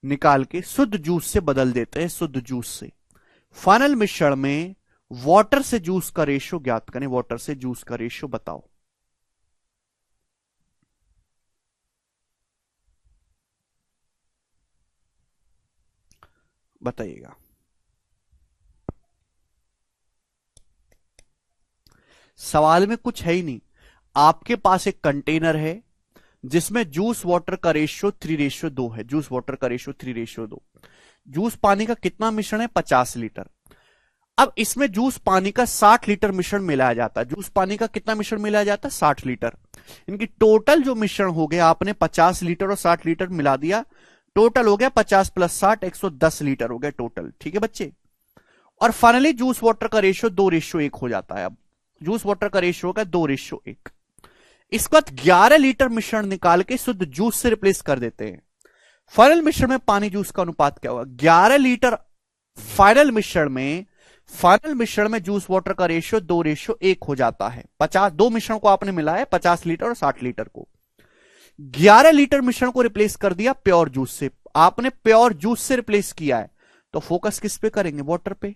निकाल के शुद्ध जूस से बदल देते हैं, शुद्ध जूस से। फाइनल मिश्रण में वाटर से जूस का रेशियो ज्ञात करें, वाटर से जूस का रेशियो बताओ। बताइएगा। सवाल में कुछ है ही नहीं। आपके पास एक कंटेनर है जिसमें जूस वाटर का रेशियो 3:2 है, जूस वाटर का रेशियो 3:2। जूस पानी का कितना मिश्रण है? 50 लीटर। अब इसमें जूस पानी का 60 लीटर मिश्रण मिलाया जाता है। जूस पानी का कितना मिश्रण मिलाया जाता है? 60 लीटर। इनकी टोटल जो मिश्रण हो गया, आपने 50 लीटर और 60 लीटर मिला दिया, टोटल हो गया 50 + 60 110 लीटर हो गया टोटल, ठीक है बच्चे। और फाइनली जूस वाटर का रेशियो 2:1 हो जाता है। अब जूस वाटर का रेशियो होगा 2:1। इसके बाद 11 लीटर मिश्रण निकाल के शुद्ध जूस से रिप्लेस कर देते हैं। फाइनल मिश्रण में पानी जूस का अनुपात क्या होगा? 11 लीटर फाइनल मिश्रण में जूस वाटर का रेशियो 2:1 हो जाता है। 50 दो मिश्रण को आपने मिलाया 50 लीटर और 60 लीटर को। 11 लीटर मिश्रण को रिप्लेस कर दिया प्योर जूस से। आपने प्योर जूस से रिप्लेस किया है तो फोकस किस पे करेंगे? वाटर पे।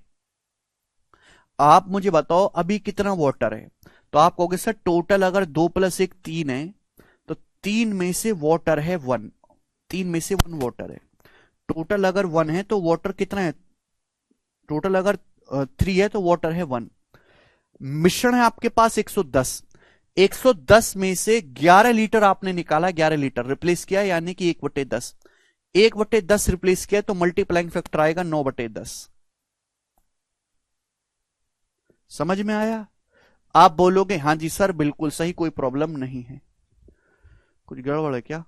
आप मुझे बताओ अभी कितना वाटर है? तो आप कहोगे सर टोटल अगर 2 + 1 3 है तो 3 में से वाटर है 1, 3 में से 1 वाटर है। टोटल अगर 1 है तो वाटर कितना है? टोटल अगर 3 है तो वाटर है 1। मिश्रण है आपके पास 110। 110 में से 11 लीटर आपने निकाला, 11 लीटर रिप्लेस किया, यानी कि 1/10। 1/10 रिप्लेस किया तो मल्टीप्लाइंग फैक्टर आएगा 9/10। समझ में आया? आप बोलोगे हां जी सर बिल्कुल सही, कोई प्रॉब्लम नहीं है। कुछ गड़बड़ है क्या?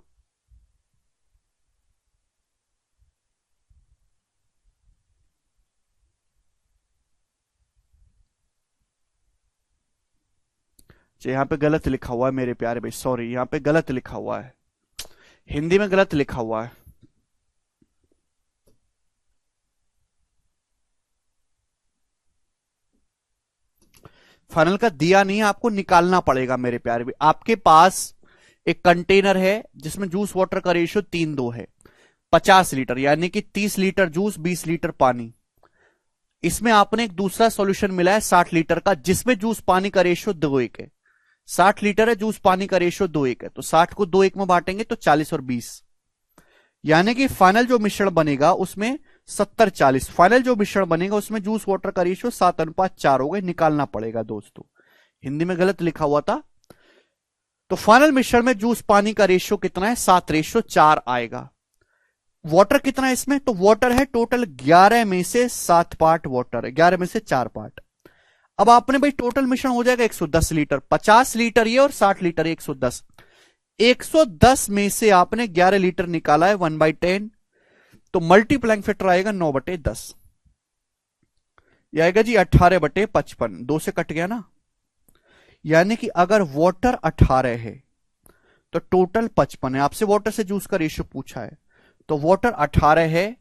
यहां पे गलत लिखा हुआ है मेरे प्यारे भाई, सॉरी, यहां पे गलत लिखा हुआ है, हिंदी में गलत लिखा हुआ है। फाइनल का दिया नहीं है, आपको निकालना पड़ेगा मेरे प्यारे भाई। आपके पास एक कंटेनर है जिसमें जूस वाटर का रेशियो 3:2 है, 50 लीटर, यानी कि 30 लीटर जूस 20 लीटर पानी। इसमें आपने एक दूसरा सॉल्यूशन मिला है 60 लीटर का, जिसमें जूस पानी का रेशियो 2:1 है। 60 लीटर है, जूस पानी का रेशियो 2:1 है, तो 60 को 2:1 में बांटेंगे तो 40 और 20, यानी कि फाइनल जो मिश्रण बनेगा उसमें 70-40। फाइनल जो मिश्रण बनेगा उसमें जूस वाटर का रेशियो 7:4 हो गए, निकालना पड़ेगा दोस्तों। हिंदी में गलत लिखा हुआ था। तो फाइनल मिश्रण में जूस पानी का रेशियो कितना है, 7:4 आएगा। वाटर कितना है इसमें, तो वाटर है टोटल 11 में से 7 पार्ट वाटर है, 11 में से 4 पार्ट। अब आपने भाई टोटल मिश्रण हो जाएगा 110 लीटर, 50 लीटर ये और 60 लीटर 110। 110 में से आपने 11 लीटर निकाला है 1/10, तो मल्टीप्लाइंग फैक्टर आएगा 9/10। यह आएगा जी 18/55, 2 से कट गया ना। यानी कि अगर वाटर 18 है तो टोटल 55 है। आपसे वाटर से जूस का रेशियो पूछा है, तो वाटर 18 है,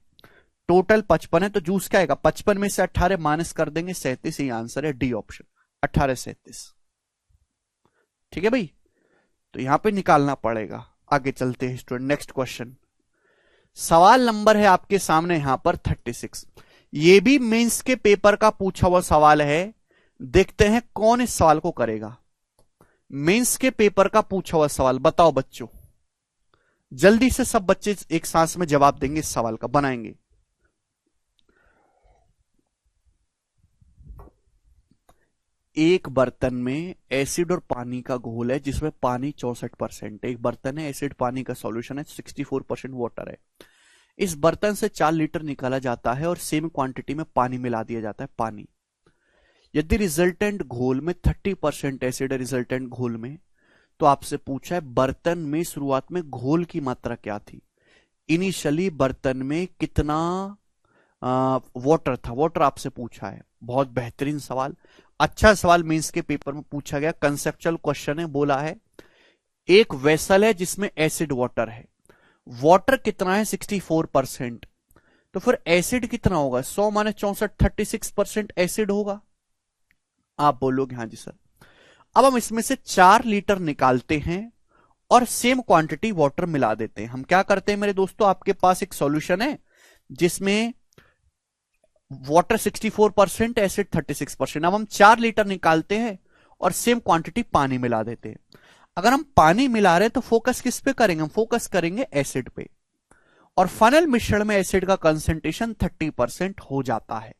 टोटल 55 है, तो जूस क्या आएगा, 55 में से 18 माइनस कर देंगे 37। ये आंसर है डी ऑप्शन, 1837। ठीक है भाई, तो यहां पे निकालना पड़ेगा। आगे चलते हैं स्टूडेंट, नेक्स्ट क्वेश्चन। सवाल नंबर है आपके सामने यहां पर 36। ये भी मेंस के पेपर का पूछा हुआ सवाल है। देखते हैं कौन इस सवाल को करेगा। मेंस के पेपर का पूछा हुआ सवाल, बताओ बच्चों, जल्दी से सब बच्चे एक सांस में जवाब देंगे इस सवाल का, बनाएंगे। एक बर्तन में एसिड और पानी का घोल है जिसमें पानी 64%। एक बर्तन है, एसिड पानी का सॉल्यूशन है, 64% वाटर है। इस बर्तन से 4 लीटर निकाला जाता है और सेम क्वांटिटी में पानी मिला दिया जाता है, पानी। यदि रिजल्टेंट घोल में 30% एसिड है, रिजल्टेंट घोल में, तो आपसे पूछा है बर्तन में शुरुआत में घोल की मात्रा क्या थी। इनिशियली बर्तन में कितना वाटर था, वाटर आपसे पूछा है। बहुत बेहतरीन सवाल, अच्छा सवाल मेंस के पेपर में पूछा गया, कंसेप्चुअल क्वेश्चन है। बोला है एक वेसल है जिसमें एसिड वाटर है, वाटर कितना है 64%, तो फिर एसिड कितना होगा, 100 माइनस 64, 36% एसिड होगा। आप बोलोगे हाँ जी सर। अब हम इसमें से 4 लीटर निकालते हैं और सेम क्वांटिटी वाटर मिला देते हैं। हम क्या करते हैं मेरे दोस्तों, आपके पास एक सॉल्यूशन है जिसमें वाटर 64%, एसिड 36%। अब हम 4 लीटर निकालते हैं और सेम क्वांटिटी पानी मिला देते हैं। अगर हम पानी मिला रहे हैं तो फोकस किस पे करेंगे, हम फोकस करेंगे एसिड पे। और फाइनल मिश्रण में एसिड का कंसंट्रेशन 30% हो जाता है।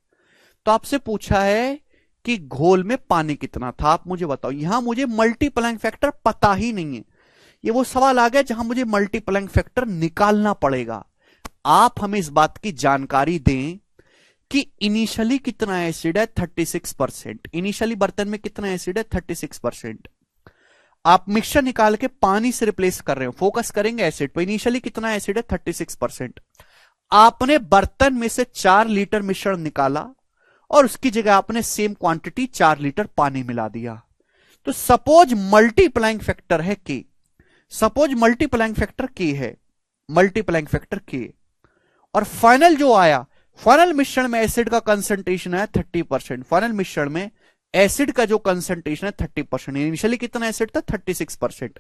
तो आपसे पूछा है कि घोल में पानी कितना था, आप मुझे बताओ। यहां मुझे मल्टीप्लाइंग फैक्टर पता ही नहीं है। ये वो सवाल आ गया जहां मुझे मल्टीप्लाइंग फैक्टर निकालना पड़ेगा। आप हमें इस बात की जानकारी दें कि इनिशियली कितना एसिड है, 36%। इनिशियली बर्तन में कितना एसिड है, 36%। आप मिक्सचर निकाल के पानी से रिप्लेस कर रहे हो, फोकस करेंगे एसिड पे। इनिशियली कितना एसिड है, 36%। आपने बर्तन में से 4 लीटर मिश्रण निकाला और उसकी जगह आपने सेम क्वांटिटी 4 लीटर पानी मिला दिया। तो सपोज मल्टीप्लाइंग फैक्टर है के, सपोज मल्टीप्लाइंग फैक्टर के है, मल्टीप्लाइंग फैक्टर के, और फाइनल जो आया, फाइनल मिश्रण में एसिड का कंसंट्रेशन है 30%। फाइनल मिश्रण में एसिड का जो कंसंट्रेशन है 30%। इनिशियली कितना एसिड था, 36%।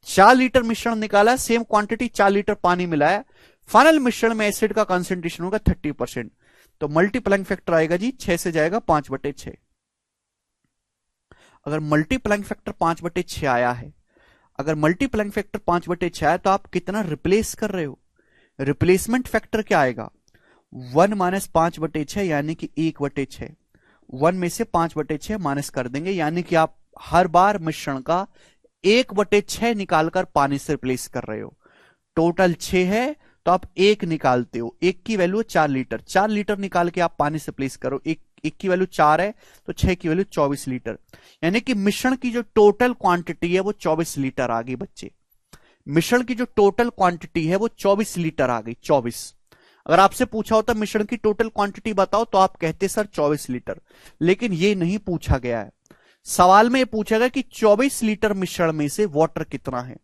4 लीटर मिश्रण निकाला, सेम क्वांटिटी 4 लीटर पानी मिलाया, फाइनल मिश्रण में एसिड का कंसंट्रेशन होगा 30%। तो मल्टीप्लाइंग फैक्टर आएगा जी 6 से जाएगा 5/6। अगर मल्टीप्लाइंग फैक्टर 5/6 आया है, अगर मल्टीप्लाइंग फैक्टर 5/6 आया, तो आप कितना रिप्लेस कर रहे हो, रिप्लेसमेंट फैक्टर क्या आएगा, 1 माइनस 5/6 यानी कि 1/6। 1 में से 5/6 माइनस कर देंगे, यानी कि आप हर बार मिश्रण का 1/6 निकालकर पानी से रिप्लेस कर रहे हो। टोटल 6 है तो आप 1 निकालते हो, 1 की वैल्यू 4 लीटर, 4 लीटर निकाल के आप पानी से रिप्लेस करो। 1 की वैल्यू 4 है तो 6 की वैल्यू 24 लीटर, यानी कि मिश्रण की जो टोटल क्वांटिटी है वो 24 लीटर आ गई बच्चे। मिश्रण की जो टोटल क्वांटिटी है वो 24 लीटर आ गई, 24। अगर आपसे पूछा होता मिश्रण की टोटल क्वांटिटी बताओ तो आप कहते सर 24 लीटर, लेकिन ये नहीं पूछा गया है। सवाल में ये पूछा गया कि 24 लीटर मिश्रण में से वाटर कितना है।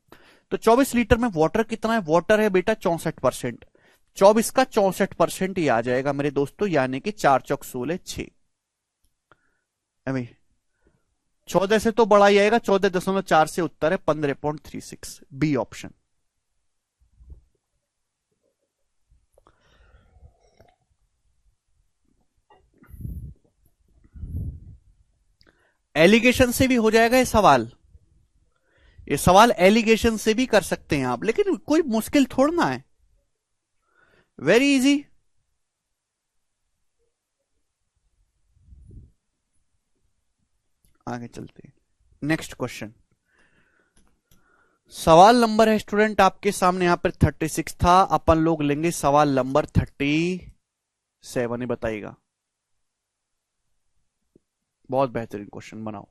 तो 24 लीटर में वाटर कितना है, वाटर है बेटा 64%। 24 का 64% ही आ जाएगा मेरे दोस्तों, यानी कि 4 चौक 16, 6। 14 से तो बड़ा ही आएगा, 14.4 से उत्तर है 15.36, बी ऑप्शन। एलिगेशन से भी हो जाएगा ये सवाल, ये सवाल एलिगेशन से भी कर सकते हैं आप, लेकिन कोई मुश्किल थोड़ा है, वेरी इजी। आगे चलते हैं। नेक्स्ट क्वेश्चन, सवाल नंबर है स्टूडेंट आपके सामने यहां पर 36 था, अपन लोग लेंगे सवाल नंबर 37 ही बताइएगा। बहुत बेहतरीन क्वेश्चन बनाओ,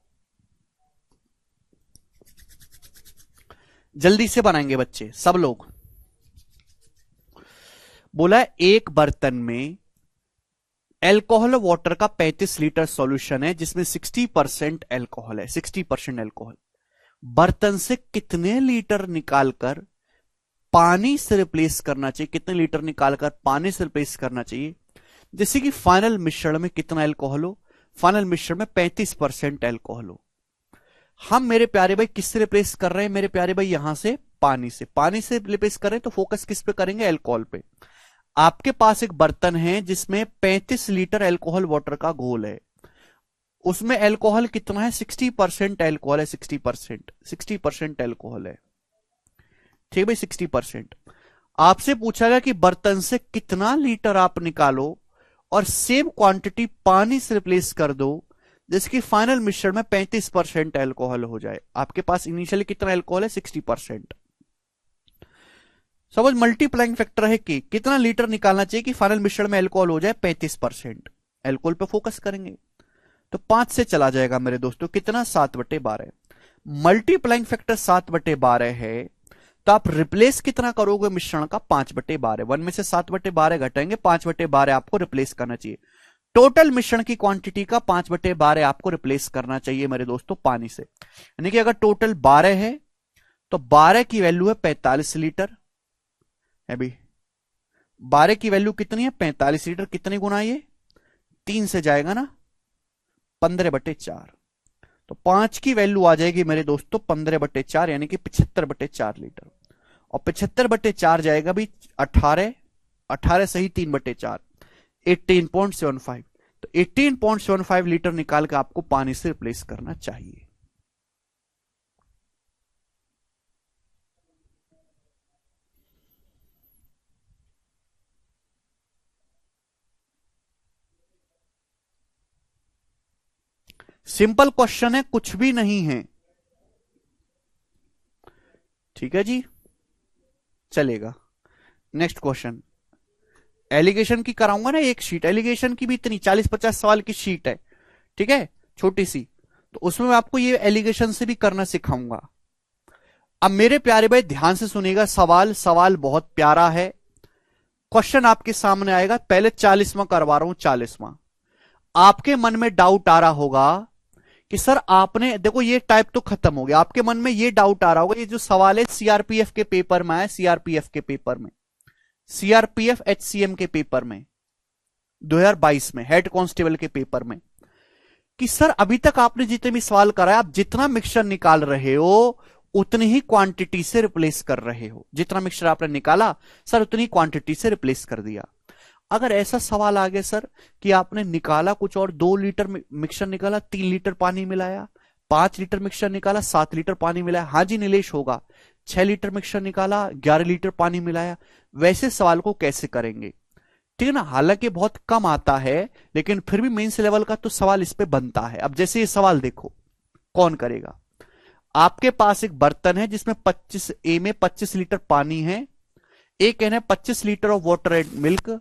जल्दी से बनाएंगे बच्चे सब लोग। बोला है एक बर्तन में एल्कोहल वाटर का 35 लीटर सॉल्यूशन है जिसमें 60% एल्कोहल है, 60% एल्कोहल। बर्तन से कितने लीटर निकालकर पानी से रिप्लेस करना चाहिए, कितने लीटर निकालकर पानी से रिप्लेस करना चाहिए, जैसे कि फाइनल मिश्रण में कितना एल्कोहल हो, फाइनल मिश्रण में 35% एल्कोहल हो। हम मेरे प्यारे भाई किससे रिप्लेस कर रहे हैं मेरे प्यारे भाई, यहां से पानी से, पानी से रिप्लेस कर रहे हैं तो फोकस किस पे करेंगे, एल्कोहल पे। आपके पास एक बर्तन है जिसमें 35 लीटर एल्कोहल वाटर का घोल है, उसमें एल्कोहल कितना है, 60% एल्कोहल है, 60% एल्कोहल है, ठीक भाई 60%। आपसे पूछा गया कि बर्तन से कितना लीटर आप निकालो और सेम क्वांटिटी पानी से रिप्लेस कर दो जिसकी फाइनल मिश्रण में 35% एल्कोहल हो जाए। आपके पास इनिशियली कितना एल्कोहल है, 60%। सपोज मल्टीप्लाइंग फैक्टर है कि कितना लीटर निकालना चाहिए कि फाइनल मिश्रण में एल्कोहल हो जाए 35%। एल्कोहल पे फोकस करेंगे तो 5 से चला जाएगा मेरे दोस्तों, कितना 7/12। मल्टीप्लाइंग फैक्टर 7/12 है तो आप रिप्लेस कितना करोगे मिश्रण का, 5/12। 1 में से 7/12 घटाएंगे, 5/12 आपको रिप्लेस करना चाहिए। टोटल मिश्रण की क्वांटिटी का 5/12 आपको रिप्लेस करना चाहिए मेरे दोस्तों पानी से। यानी कि अगर टोटल 12 है तो 12 की वैल्यू है 45 लीटर है भाई। 12 की वैल्यू कितनी है, 45 लीटर। कितने गुना, ये 3 से जाएगा ना, 15/4। तो 5 की वैल्यू आ जाएगी मेरे दोस्तों 15/4 यानी कि 75/4 लीटर। और 75/4 जाएगा भी 18 सही 3/4, 18.75। तो 18.75 लीटर निकाल के आपको पानी से रिप्लेस करना चाहिए। सिंपल क्वेश्चन है, कुछ भी नहीं है, ठीक है जी, चलेगा। नेक्स्ट क्वेश्चन, एलिगेशन की कराऊंगा ना एक शीट, एलिगेशन की भी इतनी 40-50 सवाल की शीट है, ठीक है, छोटी सी, तो उसमें मैं आपको ये एलिगेशन से भी करना सिखाऊंगा। अब मेरे प्यारे भाई ध्यान से सुनिएगा, सवाल बहुत प्यारा है। क्वेश्चन आपके सामने आएगा, पहले 40वां करवा रहा हूं, 40वां। आपके मन में डाउट आ रहा होगा कि सर आपने देखो ये टाइप तो खत्म हो गया, आपके मन में ये डाउट आ रहा होगा, ये जो सवाल है सीआरपीएफ के पेपर में आया, सीआरपीएफ के पेपर में, सीआरपीएफ एचसीएम के पेपर में 2022 में, हेड कांस्टेबल के पेपर में, कि सर अभी तक आपने जितने भी सवाल कराया, आप जितना मिक्सचर निकाल रहे हो उतनी ही क्वांटिटी से रिप्लेस कर रहे हो। जितना मिक्सचर आपने निकाला सर उतनी क्वांटिटी से रिप्लेस कर दिया। अगर ऐसा सवाल आ गया सर कि आपने निकाला कुछ और, 2 लीटर मिक्सचर निकाला, 3 लीटर पानी मिलाया, 5 लीटर मिक्सचर निकाला, 7 लीटर पानी मिलाया, हाँ जी नीलेश होगा, 6 लीटर मिक्सचर निकाला, 11 लीटर पानी मिलाया, वैसे सवाल को कैसे करेंगे, ठीक है ना। हालांकि बहुत कम आता है लेकिन फिर भी मेंस लेवल का तो सवाल इस पे बनता है। अब जैसे ये सवाल देखो, कौन करेगा, आपके पास एक बर्तन है जिसमें 25 ए में 25 लीटर पानी है, ए कहना है 25 litre of water and milk,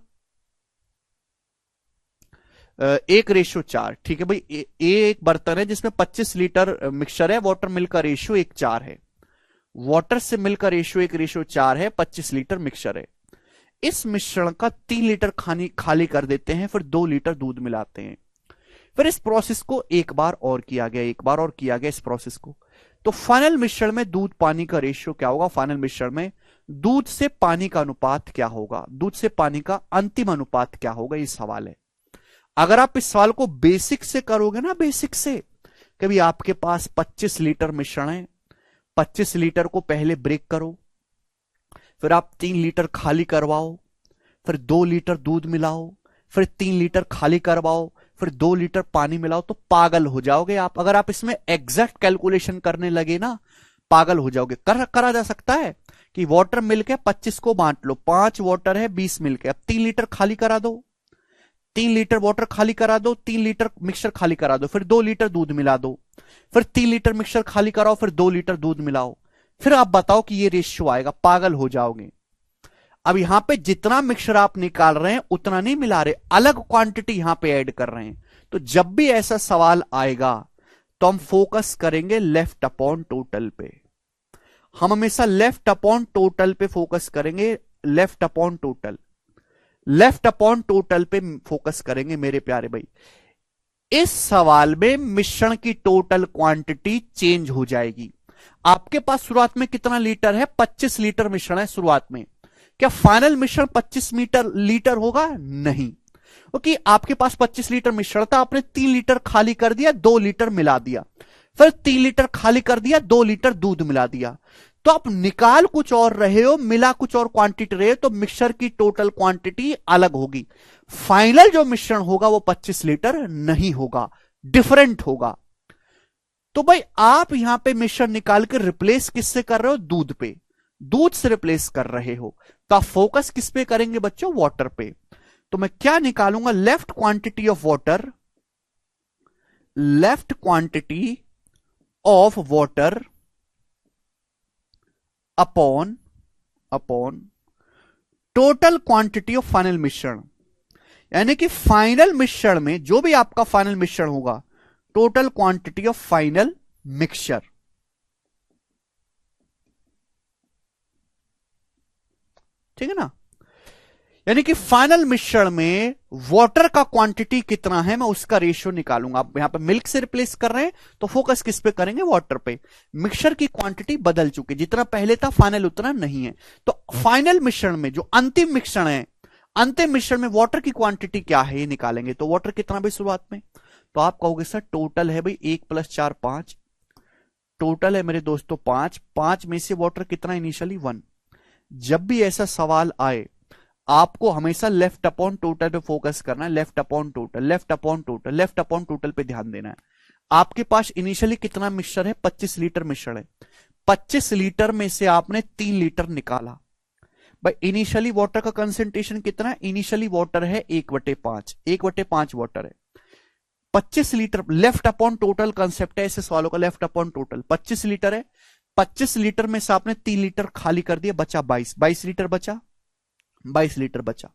1:4, ठीक है भाई। एक बर्तन है जिसमें 25 लीटर मिक्सचर है, वाटर मिल्क का रेशियो 1:4 है, वाटर से मिल्क का रेशियो 1:4 है, 25 लीटर मिक्सचर है। इस मिश्रण का 3 लीटर खाली कर देते हैं, फिर 2 लीटर दूध मिलाते हैं। फिर इस प्रोसेस को एक बार और किया गया इस प्रोसेस को। तो फाइनल मिश्रण में दूध पानी का रेशियो क्या होगा, फाइनल मिश्रण में दूध से पानी का अनुपात क्या होगा, दूध से पानी का अंतिम अनुपात क्या होगा, ये सवाल है। अगर आप इस सवाल को बेसिक से करोगे ना, बेसिक से, कभी आपके पास 25 लीटर मिश्रण है, 25 लीटर को पहले ब्रेक करो, फिर आप 3 लीटर खाली करवाओ, फिर 2 लीटर दूध मिलाओ, फिर 3 लीटर खाली करवाओ, फिर 2 लीटर पानी मिलाओ, तो पागल हो जाओगे आप। अगर आप इसमें एग्जैक्ट कैलकुलेशन करने लगे ना, पागल हो जाओगे। करा जा सकता है कि वाटर मिल्क है 25 को बांट लो, 5 वाटर है 20 मिल्क है, अब 3 लीटर खाली करा दो, 3 लीटर वाटर खाली करा दो, 3 लीटर मिक्सचर खाली करा दो, फिर 2 लीटर दूध मिला दो, फिर 3 लीटर मिक्सचर खाली कराओ, फिर 2 लीटर दूध मिलाओ, फिर आप बताओ कि ये रेशियो आएगा, पागल हो जाओगे। अब यहां पे जितना मिक्सचर आप निकाल रहे हैं उतना नहीं मिला रहे, अलग क्वांटिटी यहां पे ऐड कर रहे हैं। तो जब भी ऐसा सवाल आएगा तो हम फोकस करेंगे लेफ्ट अपॉन टोटल पे। हम हमेशा लेफ्ट अपॉन टोटल पे फोकस करेंगे, left upon total, left upon total पे फोकस करेंगे मेरे प्यारे भाई। इस सवाल में मिश्रण की टोटल क्वांटिटी चेंज हो जाएगी। आपके पास शुरुआत में कितना लीटर है? 25 लीटर मिश्रण है शुरुआत में। क्या फाइनल मिश्रण 25 लीटर होगा? नहीं, क्योंकि आपके पास 25 लीटर मिश्रण था, आपने 3 लीटर खाली कर दिया, 2 लीटर मिला दिया, फिर 3 लीटर खाली कर दिया, 2 लीटर दूध मिला दिया। तो आप निकाल कुछ और रहे हो, मिला कुछ और क्वांटिटी रहे हो, तो मिक्सचर की टोटल क्वांटिटी अलग होगी। फाइनल जो मिश्रण होगा वो 25 लीटर नहीं होगा, डिफरेंट होगा। तो भाई आप यहां पे मिश्रण निकाल कर रिप्लेस किससे कर रहे हो? दूध पे, दूध से रिप्लेस कर रहे हो। तो आप फोकस किस पे करेंगे बच्चों? वाटर पे। तो मैं क्या निकालूंगा? Left quantity of water, left quantity of water upon total quantity of final मिश्रण। यानी कि फाइनल मिश्रण में जो भी आपका फाइनल मिश्रण होगा, total quantity of final mixture. ठीक है ना? यानी कि फाइनल मिश्रण में वाटर का क्वांटिटी कितना है, मैं उसका रेशियो निकालूंगा। आप यहां पे मिल्क से रिप्लेस कर रहे हैं तो फोकस किस पे करेंगे? वाटर पे। मिक्सचर की क्वांटिटी बदल चुकी, जितना पहले था फाइनल उतना नहीं है। तो फाइनल मिश्रण में जो अंतिम मिश्रण है, अंतिम मिश्रण में वाटर की क्वांटिटी क्या है ये निकालेंगे। तो वाटर कितना भाई शुरुआत में? तो आप कहोगे सर टोटल है भाई 1 + 4 5, टोटल है मेरे दोस्तों 5, 5 में से वाटर कितना? इनिशियली 1। जब भी ऐसा सवाल आए आपको हमेशा लेफ्ट अपॉन टोटल पे फोकस करना है, left upon total, left upon total, left upon total पे ध्यान देना है। आपके पास इनिशियली कितना मिक्सचर है? 25 लीटर मिक्सचर है। 25 लीटर में से आपने 3 लीटर निकाला। भाई इनिशियली वाटर का कंसेंट्रेशन कितना है? इनिशियली वाटर है 1/5, 1/5 वाटर है। 25 litre left upon total concept है ऐसे सवालों का, लेफ्ट अपॉन टोटल। 25 लीटर है, 25 लीटर में से आपने 3 लीटर खाली कर दिया, बचा 22 लीटर बचा, 22 लीटर बचा।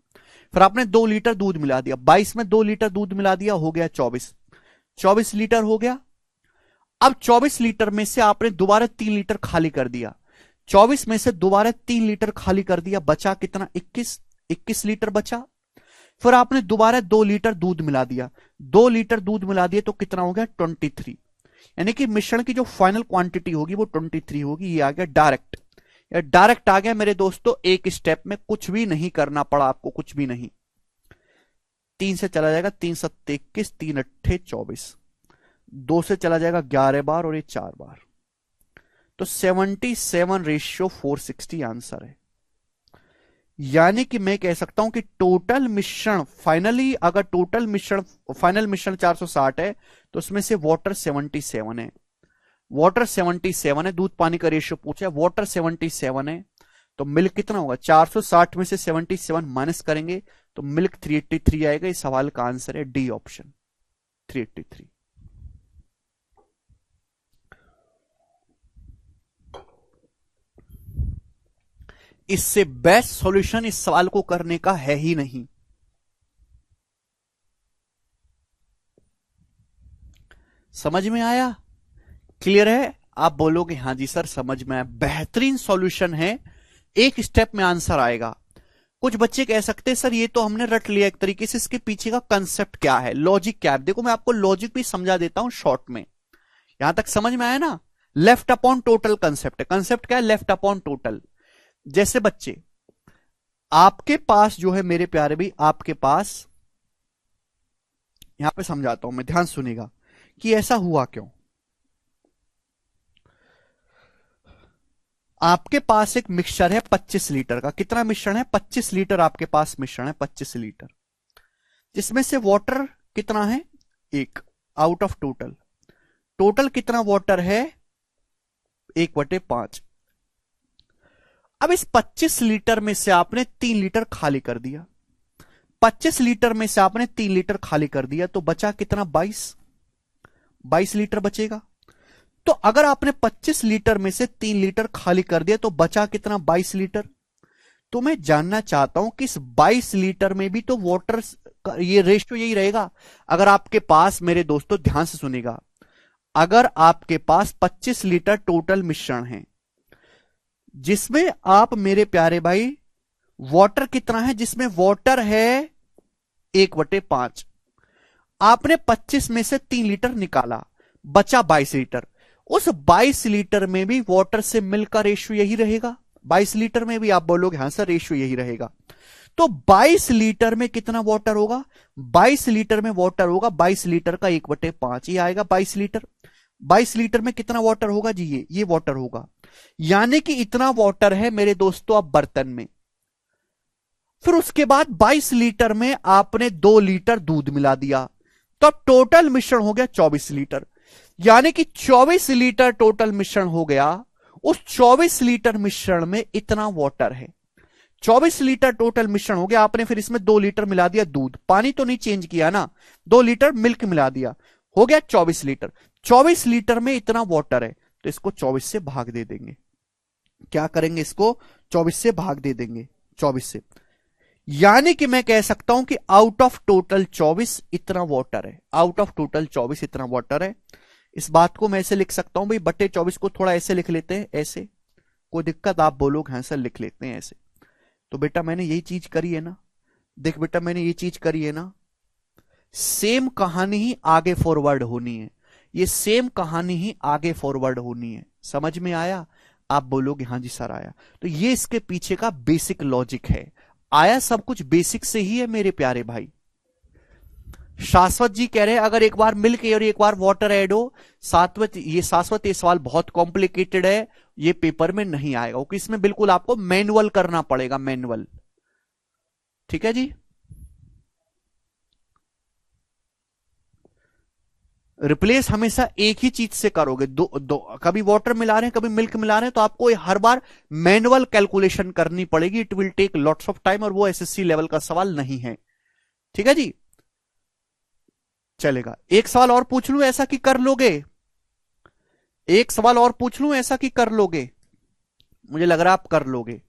फिर आपने 2 लीटर दूध मिला दिया, 22 में 2 लीटर दूध मिला दिया, हो गया 24 लीटर हो गया। अब 24 लीटर में से आपने दोबारा 3 लीटर खाली कर दिया, 24 में से दोबारा 3 लीटर खाली कर दिया, बचा कितना? 21 लीटर बचा। फिर आपने दोबारा 2 लीटर दूध मिला दिया, 2 लीटर दूध मिला दिया तो कितना हो गया? 23। यानी कि मिश्रण की जो फाइनल क्वांटिटी होगी वो 23 होगी। ये आ गया डायरेक्ट, डायरेक्ट आ गया मेरे दोस्तों, एक स्टेप में, कुछ भी नहीं करना पड़ा आपको, कुछ भी नहीं। 3 से चला जाएगा 3 × 7 = 21, 3 × 8 = 24, 2 से चला जाएगा 11 बार और ये 4 बार। तो 77/460 आंसर है। यानी कि मैं कह सकता हूं कि टोटल मिश्रण फाइनली, अगर टोटल मिश्रण फाइनल मिश्रण 460 है तो उसमें से वाटर 77 है, वाटर 77 है। दूध पानी का रेशियो पूछा है, वाटर 77 है। तो मिल्क कितना होगा? 460 में से 77 माइनस करेंगे तो मिल्क 383 आएगा। इस सवाल का आंसर है डी ऑप्शन, 383। इससे बेस्ट सॉल्यूशन इस सवाल को करने का है ही नहीं। समझ में आया? क्लियर है? आप बोलोगे हां जी सर समझ में आया, बेहतरीन सॉल्यूशन है, एक स्टेप में आंसर आएगा। कुछ बच्चे कह सकते हैं सर ये तो हमने रट लिया एक तरीके से, इसके पीछे का कंसेप्ट क्या है, लॉजिक क्या है? देखो मैं आपको लॉजिक भी समझा देता हूं शॉर्ट में। यहां तक समझ में आया ना? लेफ्ट अपॉन टोटल कंसेप्ट है। कंसेप्ट क्या है? Left upon total. जैसे बच्चे आपके पास जो है मेरे प्यारे भी, आपके पास यहां पे समझाता हूं मैं, ध्यान सुनिएगा कि ऐसा हुआ क्यों। आपके पास एक मिक्सचर है 25 लीटर का। कितना मिश्रण है? 25 लीटर आपके पास मिश्रण है, 25 लीटर, जिसमें से वाटर कितना है? 1 आउट ऑफ टोटल। टोटल कितना वाटर है? 1/5। अब इस 25 लीटर में से आपने 3 लीटर खाली कर दिया, 25 लीटर में से आपने 3 लीटर खाली कर दिया तो बचा कितना? 22 लीटर बचेगा। तो अगर आपने 25 लीटर में से 3 लीटर खाली कर दिया तो बचा कितना? 22 लीटर। तो मैं जानना चाहता हूं कि इस 22 लीटर में भी तो वाटर ये रेशियो यही रहेगा। अगर आपके पास, मेरे दोस्तों ध्यान से सुनेगा, अगर आपके पास 25 लीटर टोटल मिश्रण है, जिसमें आप मेरे प्यारे भाई वाटर कितना है? जिसमें वाटर है 1/5। आपने 25 में से 3 लीटर निकाला, बचा 22 लीटर। उस 22 लीटर में भी वाटर से मिल्क का रेशियो यही रहेगा। 22 लीटर में भी आप बोलोगे हाँ सर रेशियो यही रहेगा। तो 22 लीटर में कितना वाटर होगा? 22 लीटर में वाटर होगा 22 लीटर का 1/5, ये आएगा 22 लीटर। 22 लीटर में कितना वाटर होगा जी? ये वाटर होगा। यानी कि इतना वाटर है मेरे दोस्तों अब बर्तन में। फिर उसके बाद 22 लीटर में आपने 2 लीटर दूध मिला दिया, तो अब टोटल मिश्रण हो गया 24 लीटर। यानी कि 24 लीटर टोटल मिश्रण हो गया। उस 24 लीटर मिश्रण में इतना वाटर है। 24 लीटर टोटल मिश्रण हो गया। आपने फिर इसमें 2 लीटर मिला दिया दूध, पानी तो नहीं चेंज किया ना, 2 लीटर मिल्क मिला दिया, हो गया 24 लीटर। 24 लीटर में इतना वाटर है, तो इसको 24 से भाग दे देंगे। क्या करेंगे? इसको 24 से भाग दे देंगे, 24 से। यानी कि मैं कह सकता हूं कि आउट ऑफ टोटल 24 इतना वाटर है। आउट ऑफ टोटल 24 इतना वाटर है। इस बात को मैं ऐसे लिख सकता हूं भाई, बटे 24 को थोड़ा ऐसे लिख लेते हैं, ऐसे। कोई दिक्कत? आप बोलोगे हाँ सर लिख लेते हैं ऐसे। तो बेटा मैंने यही चीज करी है ना, देख बेटा मैंने ये चीज करी है ना। सेम कहानी ही आगे फॉरवर्ड होनी है, ये सेम कहानी ही आगे फॉरवर्ड होनी है। समझ में आया? आप बोलोगे हाँ जी सर आया। तो ये इसके पीछे का बेसिक लॉजिक है। आया सब कुछ बेसिक से ही है मेरे प्यारे भाई। शाश्वत जी कह रहे हैं अगर एक बार मिल्क और एक बार वाटर ऐड हो, शाश्वत ये सवाल बहुत कॉम्प्लिकेटेड है, ये पेपर में नहीं आएगा, क्योंकि इसमें बिल्कुल आपको मैनुअल करना पड़ेगा, मैनुअल। ठीक है जी। रिप्लेस हमेशा एक ही चीज से करोगे। कभी वाटर मिला रहे हैं कभी मिल्क मिला रहे हैं, तो आपको हर बार मैनुअल कैलकुलेशन करनी पड़ेगी। It will take lots of time, और वो एसएससी लेवल का सवाल नहीं है। ठीक है जी, चलेगा। एक सवाल और पूछ लूं ऐसा कि कर लोगे? एक सवाल और पूछ लूं ऐसा कि कर लोगे? मुझे लग रहा है आप कर लोगे।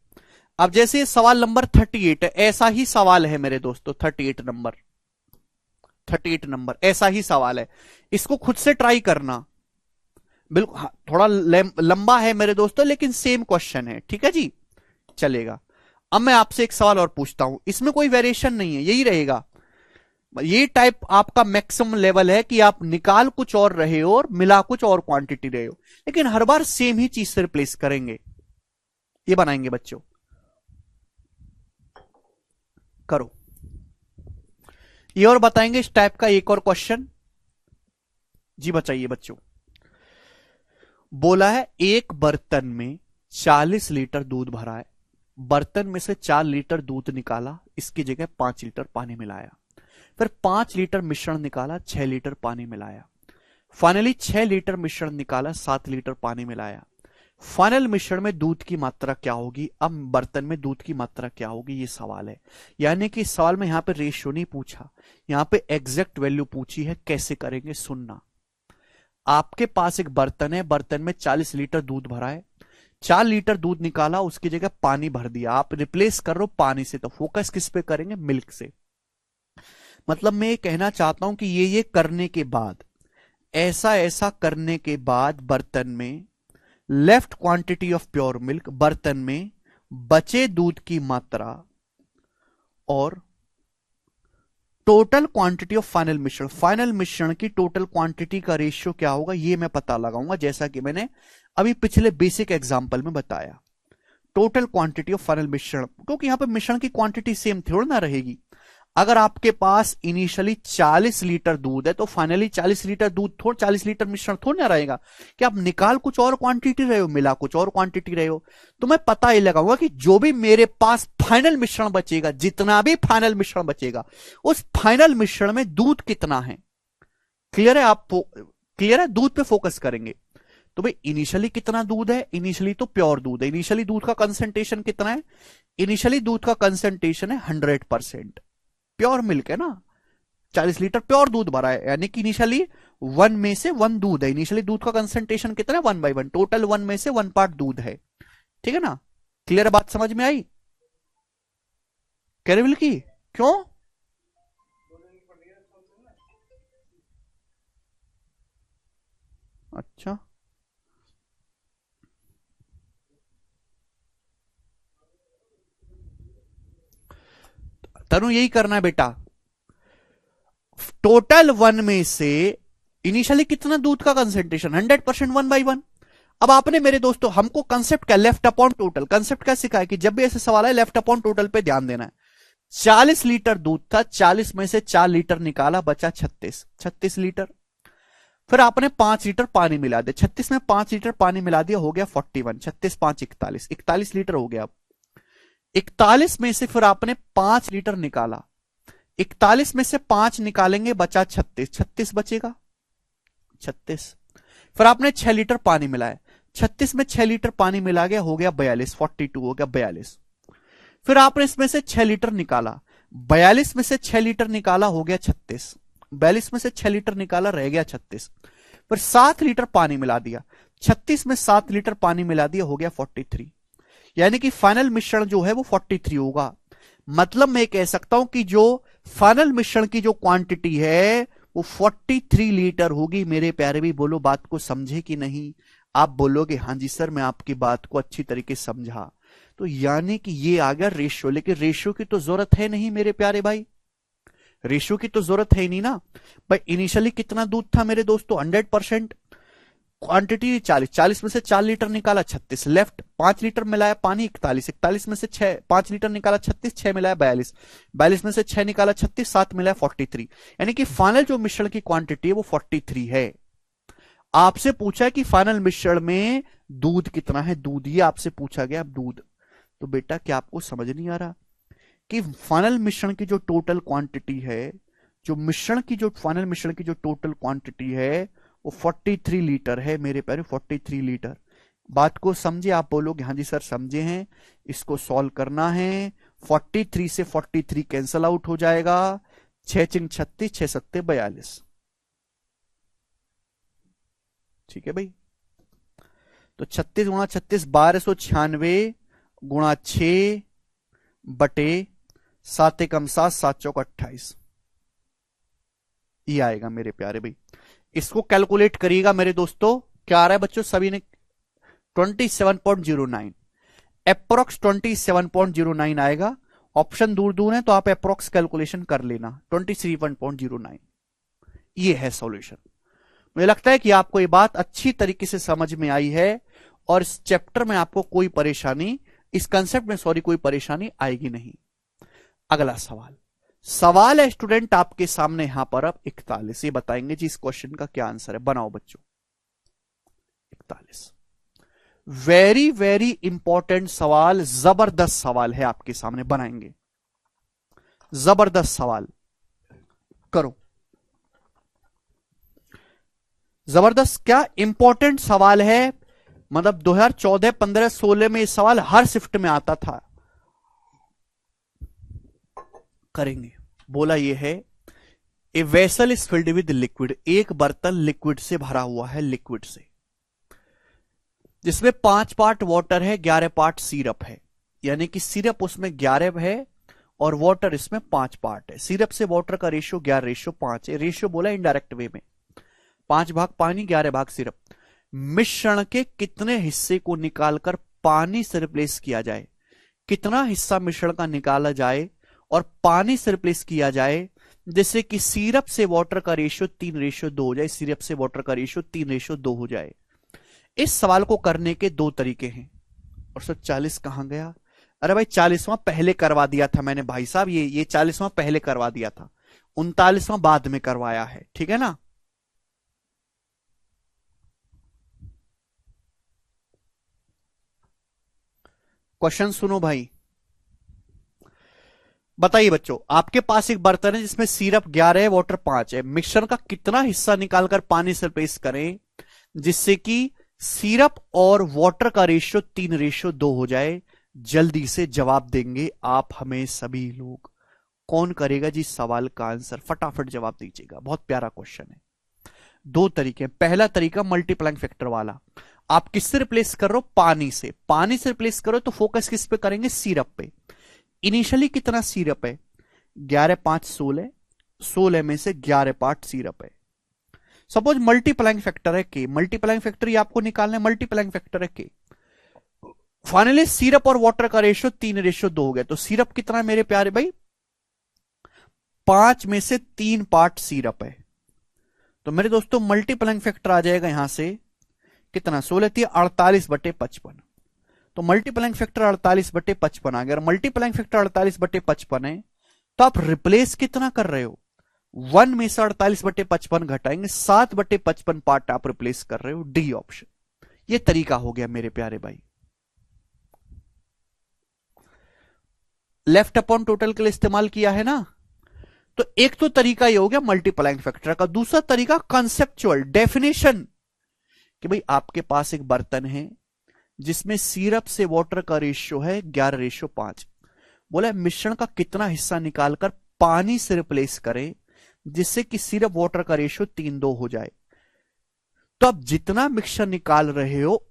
अब जैसे सवाल नंबर 38 है, ऐसा ही सवाल है मेरे दोस्तों। 38 नंबर ऐसा ही सवाल है, इसको खुद से ट्राई करना। बिल्कुल हाँ, थोड़ा लंबा है मेरे दोस्तों, लेकिन सेम क्वेश्चन है। ठीक है जी, चलेगा। अब मैं आपसे एक सवाल और पूछता हूं, इसमें कोई वेरिएशन नहीं है, यही रहेगा। ये टाइप आपका मैक्सिमम लेवल है कि आप निकाल कुछ और रहे हो और मिला कुछ और क्वांटिटी रहे हो, लेकिन हर बार सेम ही चीज से रिप्लेस करेंगे। ये बनाएंगे बच्चों, करो। ये और बताएंगे इस टाइप का एक और क्वेश्चन। जी बताइए बच्चों। बोला है एक बर्तन में 40 लीटर दूध भरा है, बर्तन में से 4 लीटर दूध निकाला, इसकी जगह 5 लीटर पानी मिलाया, फिर 5 लीटर मिश्रण निकाला, 6 लीटर पानी मिलाया, फाइनली 6 लीटर मिश्रण निकाला, 7 लीटर पानी मिलाया। फाइनल मिश्रण में दूध की मात्रा क्या होगी? अब बर्तन में दूध की मात्रा क्या होगी, ये सवाल है। यानी कि इस सवाल में यहां पे रेशियो नहीं पूछा, यहां पे एग्जैक्ट वैल्यू पूछी है। कैसे करेंगे सुनना। आपके पास एक बर्तन है, बर्तन में 40 लीटर दूध भरा है, 4 लीटर दूध निकाला, उसकी जगह पानी भर दिया। आप रिप्लेस कर रहे हो पानी से, तो फोकस किस पे करेंगे? मिल्क से। मतलब मैं ये कहना चाहता हूं कि ये करने के बाद, ऐसा ऐसा करने के बाद, बर्तन में left quantity of pure milk, बर्तन में बचे दूध की मात्रा और टोटल क्वांटिटी ऑफ फाइनल मिश्रण, फाइनल मिश्रण की टोटल क्वांटिटी का रेशियो क्या होगा, ये मैं पता लगाऊंगा, जैसा कि मैंने अभी पिछले बेसिक एग्जांपल में बताया। टोटल क्वांटिटी ऑफ फाइनल मिश्रण, क्योंकि यहां पे मिश्रण की क्वांटिटी सेम थोड़ी ना रहेगी। अगर आपके पास इनिशियली 40 लीटर दूध है, तो फाइनली 40 लीटर दूध 40 लीटर मिश्रण थोड़ा ना रहेगा कि आप निकाल कुछ और क्वांटिटी रहे हो, मिला कुछ और क्वांटिटी रहे हो। तो मैं पता ही लगाऊंगा कि जो भी मेरे पास फाइनल मिश्रण बचेगा, जितना भी फाइनल मिश्रण बचेगा, उस फाइनल मिश्रण में दूध कितना है। क्लियर है? आप क्लियर है? दूध पे फोकस करेंगे। तो भाई इनिशियली कितना दूध है? इनिशियली तो प्योर दूध है। इनिशियली दूध का कंसेंट्रेशन कितना है? इनिशियली दूध का कंसेंट्रेशन है 100%। प्योर मिल्क है ना, 40 लीटर प्योर दूध भरा है, यानी कि इनिशियली 1 में से 1 दूध है। इनिशियली दूध का कंसंट्रेशन कितना है? 1/1। टोटल 1 में से 1 पार्ट दूध है। ठीक है ना? क्लियर बात समझ में आई? कैरेबिल की क्यों? अच्छा, तनु यही करना है बेटा। टोटल 1 में से इनिशियली कितना दूध का कंसेंट्रेशन? 100%, 1/1। अब आपने मेरे दोस्तों हमको कंसेप्ट क्या, लेफ्ट अपॉन टोटल। कंसेप्ट क्या सिखाया कि जब भी ऐसे सवाल है लेफ्ट अपॉन टोटल पे ध्यान देना है। 40 लीटर दूध था, 40 में से 4 लीटर निकाला, बचा 36 लीटर। फिर आपने 5 लीटर पानी मिला दिया, 36 में 5 लीटर पानी मिला दिया, हो गया 41। 36 5 41 लीटर हो गया। अब 41 में से फिर आपने 5 लीटर निकाला, 41 में से 5 निकालेंगे, बचा 36 बचेगा 36। फिर आपने 6 लीटर पानी मिलाया, 36 में 6 लीटर पानी मिला गया, हो गया 42, 42 हो गया 42। फिर आपने इसमें से 6 लीटर निकाला, 42 में से 6 लीटर निकाला, हो गया 36। 42 में से 6 लीटर निकाला, रह गया 36। फिर 7 लीटर पानी मिला दिया, 36 में 7 लीटर पानी मिला दिया, हो गया 43। यानी कि फाइनल मिश्रण जो है वो 43 होगा। मतलब मैं कह सकता हूं कि जो फाइनल मिश्रण की जो क्वांटिटी है वो 43 लीटर होगी। मेरे प्यारे भी बोलो, बात को समझे कि नहीं? आप बोलोगे हाँ जी सर, मैं आपकी बात को अच्छी तरीके से समझा। तो यानी कि ये आ गया रेशियो, लेकिन रेशियो की तो जरूरत है नहीं मेरे प्यारे भाई, रेशियो की तो जरूरत है ही नहीं ना भाई। इनिशियली कितना दूध था मेरे दोस्तों? 100%। क्वांटिटी 40 में से 4 लीटर निकाला, 36 लेफ्ट। 5 लीटर मिलाया पानी, 41 में से 5 लीटर निकाला, 36 6 मिलाया 42 में से 6 निकाला, 36 7 मिलाया 43। यानी कि फाइनल जो मिश्रण की क्वांटिटी है वो 43 है। आपसे पूछा कि फाइनल मिश्रण में दूध कितना है, दूध ये आपसे पूछा गया। अब दूध तो बेटा क्या आपको समझ नहीं आ रहा कि फाइनल मिश्रण की जो टोटल क्वांटिटी है, फाइनल मिश्रण की जो टोटल क्वांटिटी है वो 43 लीटर है मेरे प्यारे, 43 लीटर। बात को समझे? आप बोलोगे हाँ जी सर समझे हैं। इसको सॉल्व करना है। 43 से 43 कैंसल आउट हो जाएगा, 6 चिंग 36, 6 सत्ते 42। ठीक है भाई। तो 36 गुणा 36 1296 गुणा 6 बटे 7 एकम 7 7 चौक 28, ये आएगा मेरे प्यारे भाई। इसको कैलकुलेट करिएगा मेरे दोस्तों। क्या आ रहा है बच्चों सभी ने? 27.09, अप्रोक्स 27.09 आएगा। ऑप्शन दूर दूर है तो आप अप्रोक्स कैलकुलेशन कर लेना। 27.09 ये है सॉल्यूशन। मुझे लगता है कि आपको ये बात अच्छी तरीके से समझ में आई है और इस चैप्टर में आपको कोई परेशानी, इस कंसेप्ट में सॉरी कोई परेशानी आएगी नहीं। अगला सवाल है स्टूडेंट आपके सामने यहां पर अब 41। ये बताएंगे जी इस क्वेश्चन का क्या आंसर है। बनाओ बच्चों 41। वेरी वेरी इंपॉर्टेंट सवाल, जबरदस्त सवाल है आपके सामने, बनाएंगे। जबरदस्त सवाल करो। जबरदस्त क्या इंपॉर्टेंट सवाल है। मतलब 2014 15 16 में ये सवाल हर शिफ्ट में आता था। करेंगे। बोला ये है a vessel is filled with liquid, एक बर्तन लिक्विड से भरा हुआ है, लिक्विड से, जिसमें 5 पार्ट वाटर है, 11 पार्ट सिरप है। यानी कि सिरप उसमें 11 है और वाटर इसमें 5 पार्ट है। सिरप से वाटर का रेशियो 11:5 है। रेशियो बोला इनडायरेक्ट वे में, 5 भाग पानी 11 भाग सिरप। मिश्रण के कितने हिस्से को निकालकर पानी से रिप्लेस किया जाए, कितना हिस्सा मिश्रण का निकाला जाए और पानी से रिप्लेस किया जाए, जैसे कि सिरप से वाटर का रेशियो 3:2 हो जाए, सिरप से वाटर का रेशियो 3:2 हो जाए। इस सवाल को करने के 2 तरीके हैं। और सर 40 कहां गया? अरे भाई 40वां पहले करवा दिया था मैंने भाई साहब, ये 40वां पहले करवा दिया था, 39वां बाद में करवाया है। ठीक है ना? क्वेश्चन सुनो भाई। बताइए बच्चों, आपके पास एक बर्तन है जिसमें सिरप 11 है, वाटर 5 है। मिक्सचर का कितना हिस्सा निकालकर पानी से रिप्लेस करें जिससे कि सिरप और वाटर का रेशियो 3:2 हो जाए? जल्दी से जवाब देंगे आप हमें सभी लोग। कौन करेगा जी सवाल का आंसर? फटाफट जवाब दीजिएगा, बहुत प्यारा क्वेश्चन है। दो तरीके। पहला तरीका मल्टीप्लाइंग फैक्टर वाला, आप किससे रिप्लेस कर रहे हो? पानी से। पानी से रिप्लेस करो तो फोकस किस पे करेंगे? सिरप पे। इनिशियली कितना सिरप है? 11 5 16, 16 में से 11 पार्ट सिरप है। सपोज मल्टीप्लाइंग फैक्टर है के, मल्टीप्लाइंग फैक्टर ये आपको निकालना है, मल्टीप्लाइंग फैक्टर है के। फाइनली सिरप और वाटर का रेशियो 3:2 हो गया। तो सिरप कितना है मेरे प्यारे भाई? 5 में से 3 पार्ट सिरप है। तो मेरे दोस्तों मल्टीप्लाइंग फैक्टर आ जाएगा यहां से कितना? 16 थी 48/55। तो मल्टीप्लाइंग फैक्टर 48/55 आ गया। मल्टीप्लाइंग फैक्टर 48/55 है तो आप रिप्लेस कितना कर रहे हो? 1 में से 48/55 घटाएंगे, 7/55 पार्ट आप रिप्लेस कर रहे हो। D option. ये तरीका हो गया मेरे प्यारे भाई। लेफ्ट अपॉन टोटल के लिए इस्तेमाल किया है ना। तो एक तो तरीका ये हो गया मल्टीप्लाइंग फैक्टर का। दूसरा तरीका कंसेप्चुअल डेफिनेशन, कि भाई आपके पास एक बर्तन है जिसमें सिरप से वाटर का रेशियो है 11:5। बोला मिश्रण का कितना हिस्सा निकालकर पानी से रिप्लेस करें जिससे कि सिरप वाटर का रेशियो 3:2 हो जाए। तो आप जितना मिक्सचर निकाल रहे हो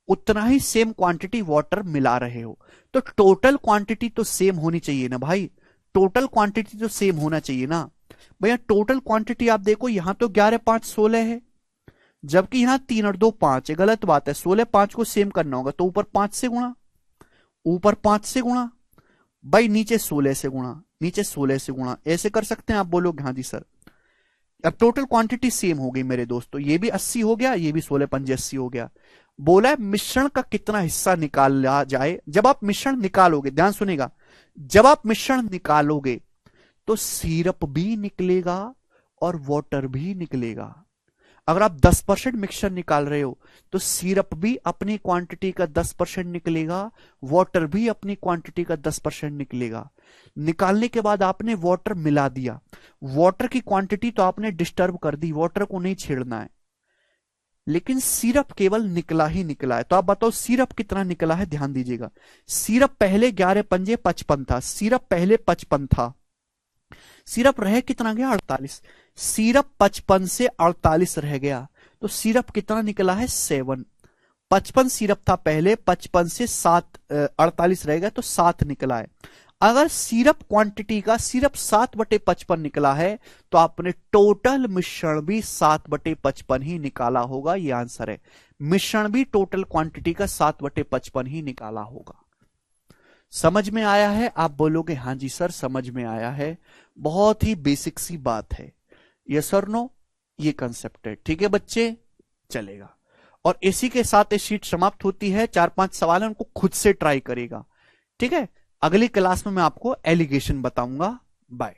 उतना ही सेम क्वांटिटी वाटर मिला रहे हो। तो टोटल क्वांटिटी तो सेम होनी चाहिए ना भाई, टोटल क्वांटिटी तो सेम होना चाहिए ना भैया। टोटल क्वांटिटी आप देखो, यहां तो 11 5 16 है, जबकि यहां 3 और 2 5 है। गलत बात है। 16 5 को सेम करना होगा तो ऊपर 5 से गुणा, ऊपर 5 से गुणा भाई, नीचे 16 से गुणा, नीचे 16 से गुणा। ऐसे कर सकते हैं आप? बोलोगे हाँ जी सर। अब टोटल क्वांटिटी सेम हो गई मेरे दोस्तों। ये भी 80 हो गया, ये भी 16 5 80 हो गया। बोला है मिश्रण का कितना हिस्सा निकाला जाए। जब आप मिश्रण निकालोगे, ध्यान सुनेगा, जब आप मिश्रण निकालोगे तो सिरप भी निकलेगा और वाटर भी निकलेगा। अगर आप 10% मिक्सचर निकाल रहे हो तो सिरप भी अपनी क्वांटिटी का 10% निकलेगा, वाटर भी अपनी क्वांटिटी का 10% निकलेगा। निकालने के बाद आपने वाटर मिला दिया, वाटर की क्वांटिटी तो आपने डिस्टर्ब कर दी, वाटर को नहीं छेड़ना है, लेकिन सिरप केवल निकला ही निकला है। तो आप बताओ सिरप कितना निकला है? ध्यान दीजिएगा, सिरप पहले 11 पंजे 55 था, सिरप पहले 55 था, सिरप रह कितना गया? 48। सिरप 55 से 48 रह गया तो सिरप कितना निकला है? 7। 55 सिरप था पहले, 55 से 7 48 रह गया तो 7 निकला है। अगर सिरप क्वांटिटी का सिरप 7/55 निकला है तो आपने टोटल मिश्रण भी 7/55 ही निकाला होगा। यह आंसर है। मिश्रण भी टोटल क्वांटिटी का 7/55 ही निकाला होगा। समझ में आया है? आप बोलोगे हाँ जी सर समझ में आया है। बहुत ही बेसिक सी बात है। यस और नो, ये कंसेप्ट है। ठीक है बच्चे, चलेगा। और इसी के साथ ये शीट समाप्त होती है। 4-5 सवाल है, उनको खुद से ट्राई करेगा। ठीक है, अगली क्लास में मैं आपको एलिगेशन बताऊंगा। बाय।